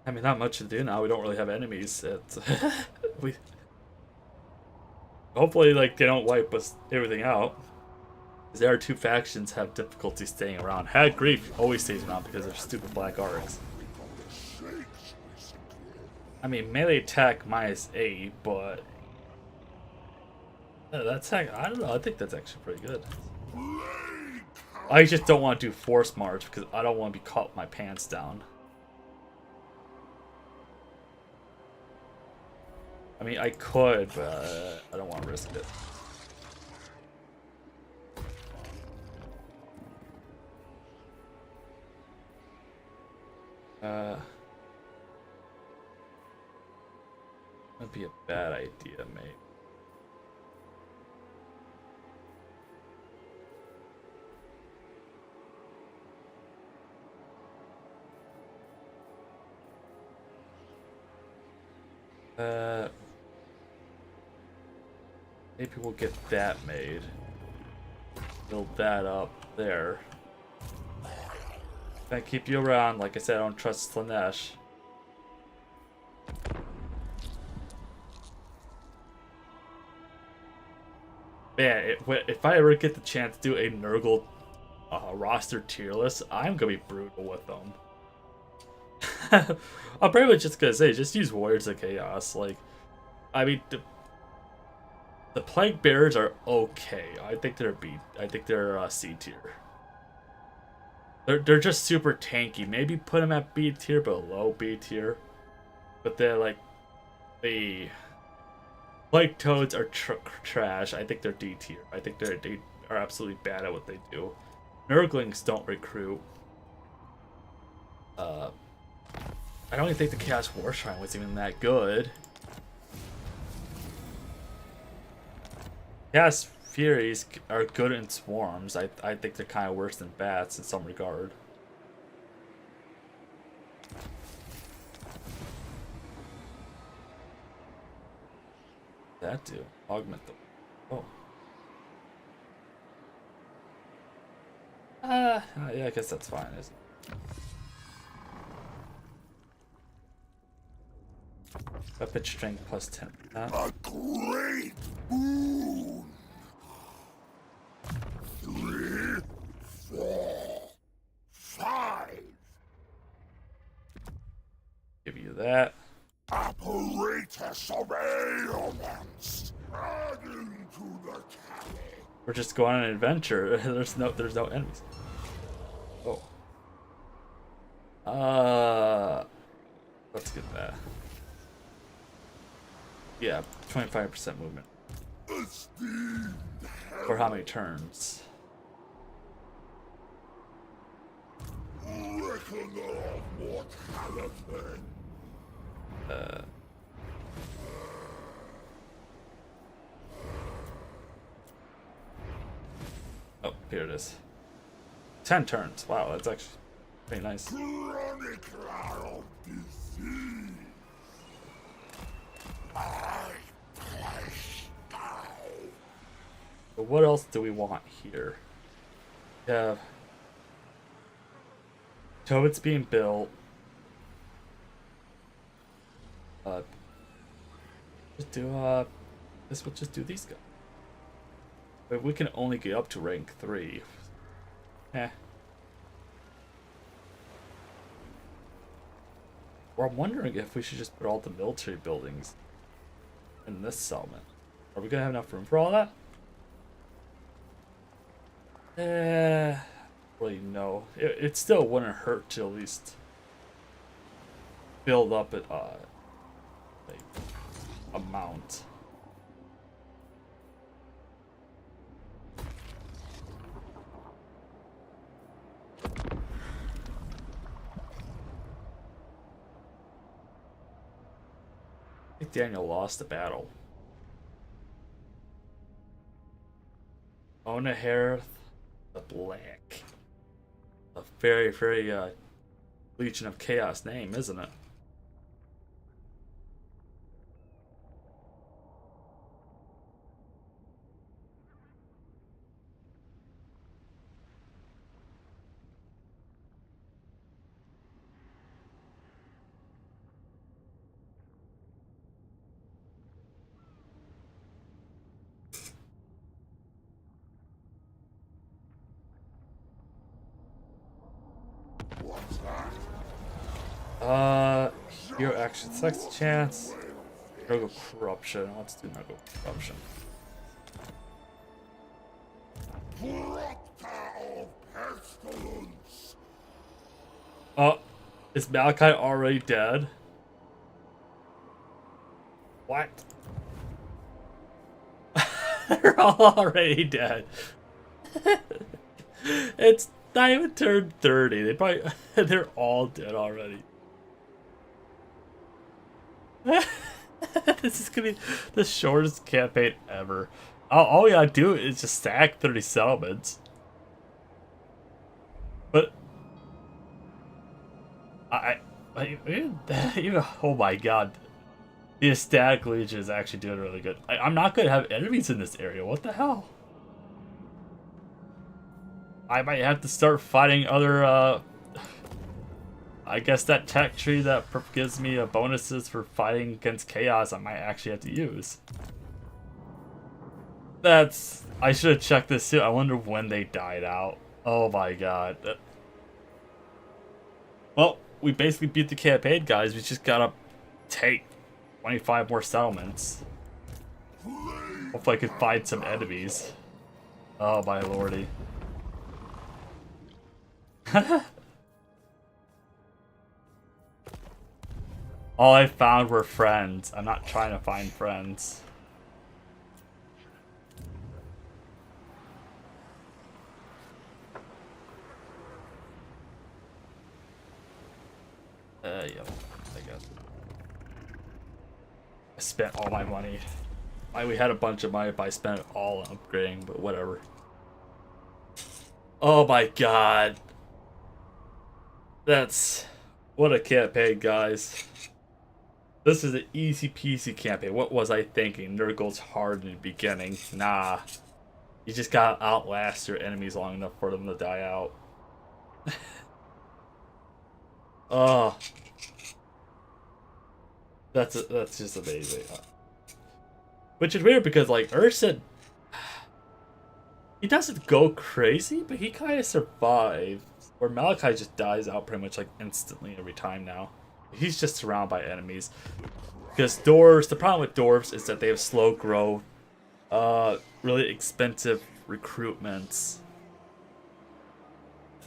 I mean, not much to do now. We don't really have enemies. It's we hopefully like they don't wipe us everything out. Because our two factions have difficulty staying around. Hag Grief always stays around because they're stupid black arcs. I mean, melee attack -8, but that's I don't know. I think that's actually pretty good. I just don't want to do force march because I don't want to be caught with my pants down. I mean, I could, but I don't want to risk it. That'd be a bad idea, mate. Maybe we'll get that made. Build that up there. Can't keep you around. Like I said, I don't trust Slanesh. Man, if I ever get the chance to do a Nurgle roster tier list, I'm gonna be brutal with them. I'm pretty much just gonna say, just use Warriors of Chaos. Like, I mean, the Plague Bearers are okay. I think they're B. I think they're C tier. They're just super tanky. Maybe put them at B tier, but low B tier. But they're like the Plague Toads are trash. I think they're D tier. I think they are absolutely bad at what they do. Nurglings don't recruit. I don't even think the Chaos War Shrine was even that good. Chaos Furies are good in swarms. I think they're kind of worse than bats in some regard. That do augment them. Oh. Yeah, I guess that's fine. Isn't it? Weapon strength plus 10. A great boon. 3, 4, 5. Give you that. Apparatus of ailments. Adding to the tally. We're just going on an adventure. there's no enemies. Oh. Let's get that. Yeah, 25% movement. For how many turns? Reckoner of mortality. Oh, here it is. 10 turns. Wow, that's actually pretty nice. Chronicler of disease. I flesh thou. But what else do we want here? We have Tobit's being built. Just do this will just do these guys. But we can only get up to rank 3. Eh. Or I'm wondering if we should just put all the military buildings in this settlement. Are we gonna have enough room for all that? Really no. It still wouldn't hurt to at least build up it like amount. I think Daniel lost the battle. Onaherith the Black. A very, very Legion of Chaos name, isn't it? What's that? Hero action, sex chance. Nurgle corruption. Let's do Nurgle corruption. Tallymen of Pestilence. Oh, is Malachi already dead? What? They're all already dead. It's not even turned 30. They're all dead already. This is gonna be the shortest campaign ever. All we gotta do is just stack 30 settlements. But oh my god, the Ecstatic Legion is actually doing really good. I'm not gonna have enemies in this area. What the hell? I might have to start fighting other I guess that tech tree that gives me bonuses for fighting against chaos I might actually have to use. I should have checked this too. I wonder when they died out. Oh my god. Well, we basically beat the campaign, guys. We just gotta take 25 more settlements. Hopefully I can find some enemies. Oh my lordy. All I found were friends. I'm not trying to find friends. Yeah, I guess. I spent all my money. We had a bunch of money, but I spent it all on upgrading, but whatever. Oh my god. What a campaign, guys. This is an easy peasy campaign. What was I thinking? Nurgle's hard in the beginning. Nah. You just gotta outlast your enemies long enough for them to die out. Oh. That's just amazing. Which is weird because like Urson, he doesn't go crazy, but he kind of survives. Where Malachi just dies out pretty much like instantly every time now. He's just surrounded by enemies. Because dwarves, the problem with dwarves is that they have slow growth, really expensive recruitments,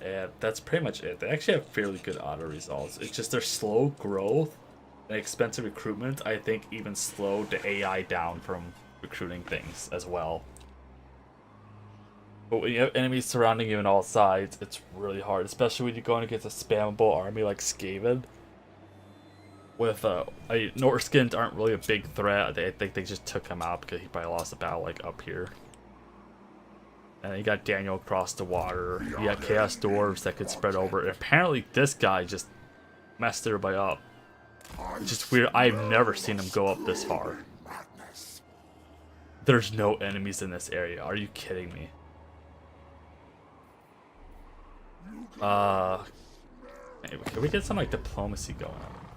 and that's pretty much it. They actually have fairly good auto results. It's just their slow growth and expensive recruitment, I think, even slowed the AI down from recruiting things as well. But when you have enemies surrounding you on all sides, it's really hard, especially when you're going against a spammable army like Skaven. With Norskins aren't really a big threat. I think they just took him out because he probably lost the battle like up here. And then you got Daniel across the water. You got Chaos Dwarves that could spread over. And apparently this guy just messed everybody up. It's just weird. I've never seen him go up this far. There's no enemies in this area. Are you kidding me? Maybe, can we get some like diplomacy going on?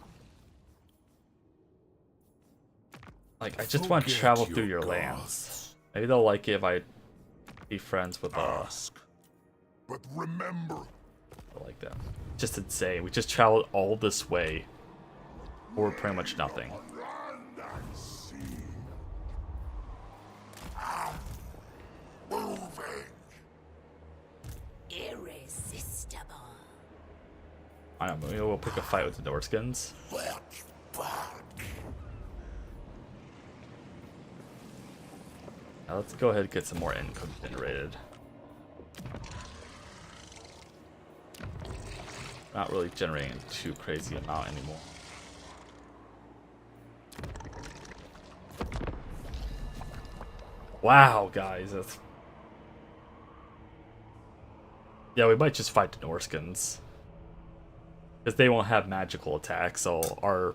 Like, I just want to travel through your lands. Maybe they'll like it if I be friends with But remember, like that. Just insane. We just traveled all this way or pretty much nothing. Land and sea. I'm moving. Irresistible. I don't know, maybe we'll pick a fight with the Norskins. Let's back. Now let's go ahead and get some more income generated. Not really generating too crazy amount anymore. Wow, guys, that's... Yeah, we might just fight the Norskins. Because they won't have magical attacks, so our,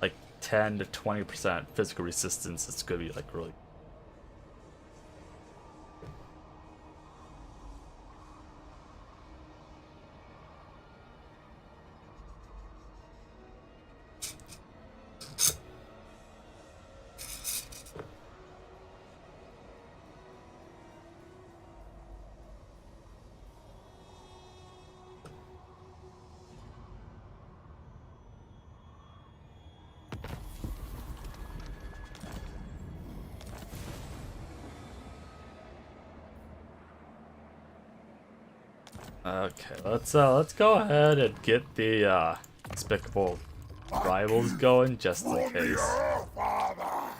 like, 10 to 20% physical resistance is going to be, like, really... Okay, let's go ahead and get the despicable rivals going just in From the case. earth, Father.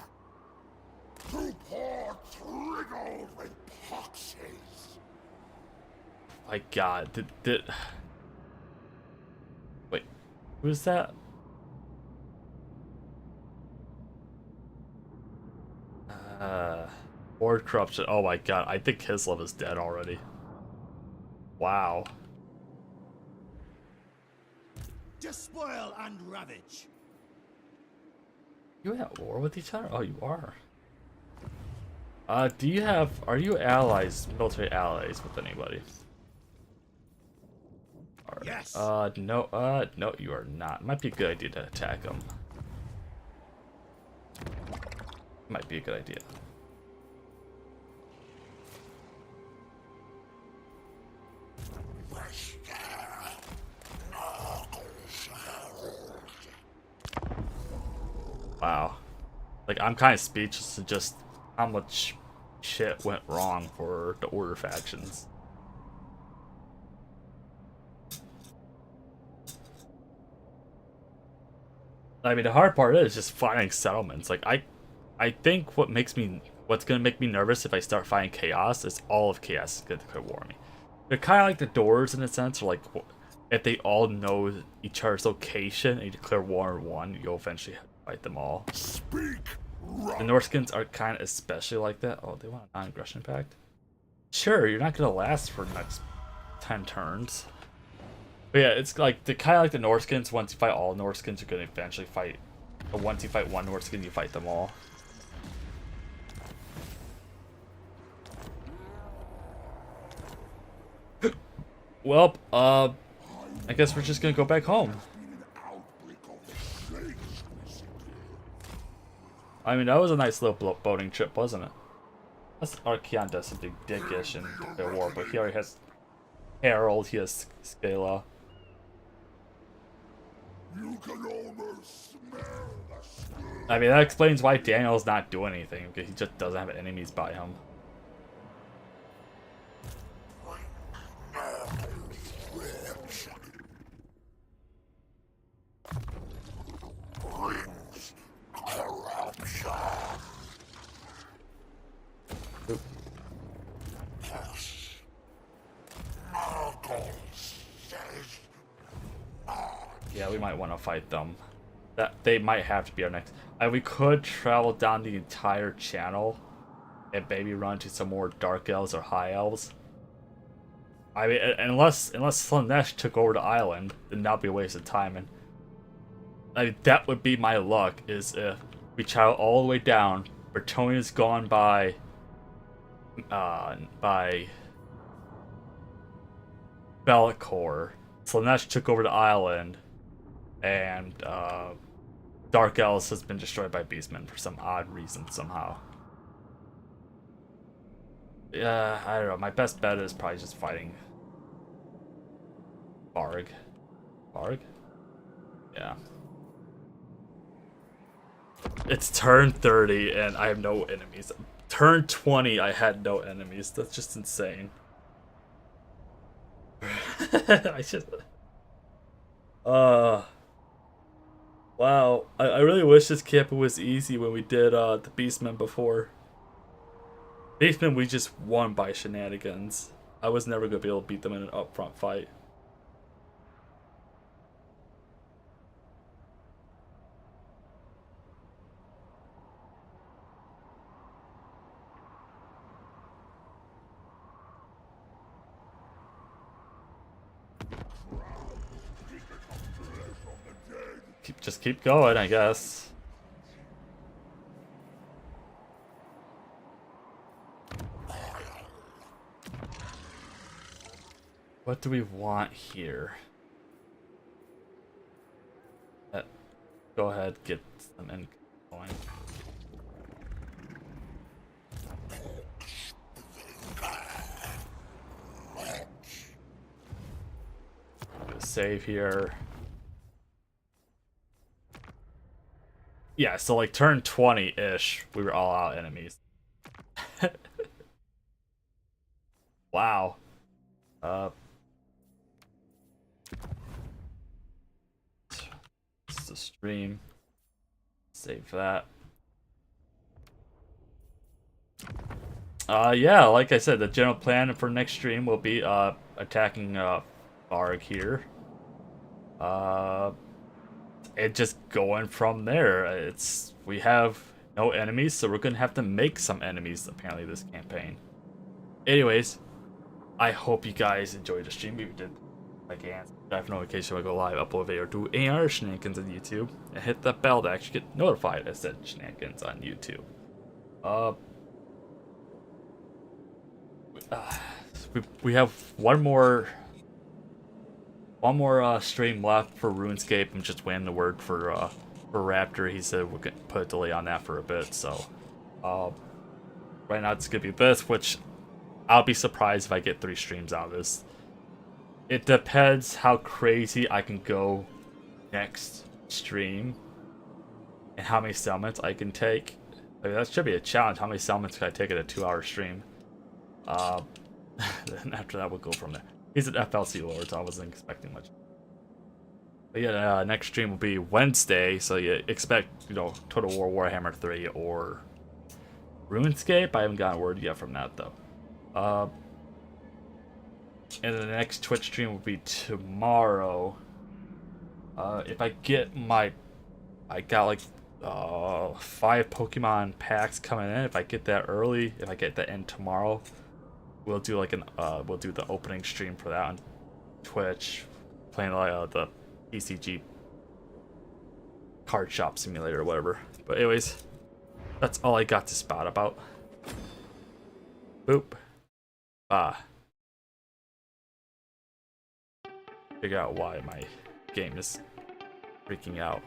Too poor, triggled with poxies. My God, did wait, who's that? Lord Corruption. Oh my God, I think Kislev is dead already. Wow. Despoil and ravage. You at war with each other? Oh, you are. Do you have? Are you allies, military allies with anybody? Alright. Yes. No. No, you are not. Might be a good idea to attack them. Might be a good idea. Wow. Like, I'm kind of speechless to just how much shit went wrong for the Order factions. I mean, the hard part is just finding settlements. Like, I think what's gonna make me nervous if I start finding chaos is all of chaos is gonna declare war on me. They're kind of like the Doors in a sense, or like if they all know each other's location and you declare war on one, you'll eventually have to fight them all. Speak. The Norskins are kind of especially like that. Oh, they want a non-aggression pact? Sure, you're not gonna last for the next 10 turns. But yeah, it's like the kind of like the Norskins. Once you fight all Norskins, you're gonna eventually fight. But once you fight one Norskin, you fight them all. Well, I guess we're just gonna go back home. I mean, that was a nice little boating trip, wasn't it? That's Archeon does something dickish in the war, but he already has Harold, he has Scala. You can almost smell the spirit. I mean, that explains why Daniel's not doing anything, because he just doesn't have enemies by him. Yeah, we might want to fight them. That they might have to be our next. We could travel down the entire channel and maybe run to some more dark elves or high elves. I mean, unless Slanesh took over the island, then that'd be a waste of time. And I mean, that would be my luck. Is if we travel all the way down, Bretonia's gone by Be'lakor, Slanesh took over the island, and Dark Elves has been destroyed by Beastmen for some odd reason somehow. Yeah, I don't know. My best bet is probably just fighting Varg. Varg? Yeah. It's turn 30 and I have no enemies. Turn 20, I had no enemies. That's just insane. I just... Wow. I really wish this campaign was easy when we did the Beastmen before. Beastmen, we just won by shenanigans. I was never going to be able to beat them in an upfront fight. Just keep going, I guess. What do we want here? Go ahead, get some in going. Save here. Yeah, so like turn 20-ish, we were all out enemies. Wow. This is a stream. Save that. Yeah, like I said, the general plan for next stream will be attacking Varg here. And just going from there. We have no enemies, so we're gonna have to make some enemies apparently this campaign. Anyways, I hope you guys enjoyed the stream. We did again. Subscribe for notification when I go live, upload a video, do any other shenanigans on YouTube, and hit that bell to actually get notified as said shenanigans on YouTube. We have one more stream left for RuneScape. I'm just waiting the word for Raptor. He said we're gonna put a delay on that for a bit. So right now it's gonna be this, which I'll be surprised if I get 3 streams out of this. It depends how crazy I can go next stream and how many summons I can take. I mean, that should be a challenge. How many summons can I take in a 2-hour stream? Then after that, we'll go from there. He's an FLC Lord, so I wasn't expecting much. But yeah, next stream will be Wednesday, so you expect, Total War Warhammer 3 or RuneScape. I haven't gotten word yet from that, though. And the next Twitch stream will be tomorrow. If I get I got like 5 Pokemon packs coming in. If I get that early, if I get that in tomorrow, we'll do like we'll do the opening stream for that on Twitch, playing like the ECG card shop simulator or whatever. But anyways, that's all I got to spout about. Boop. Figure out why my game is freaking out.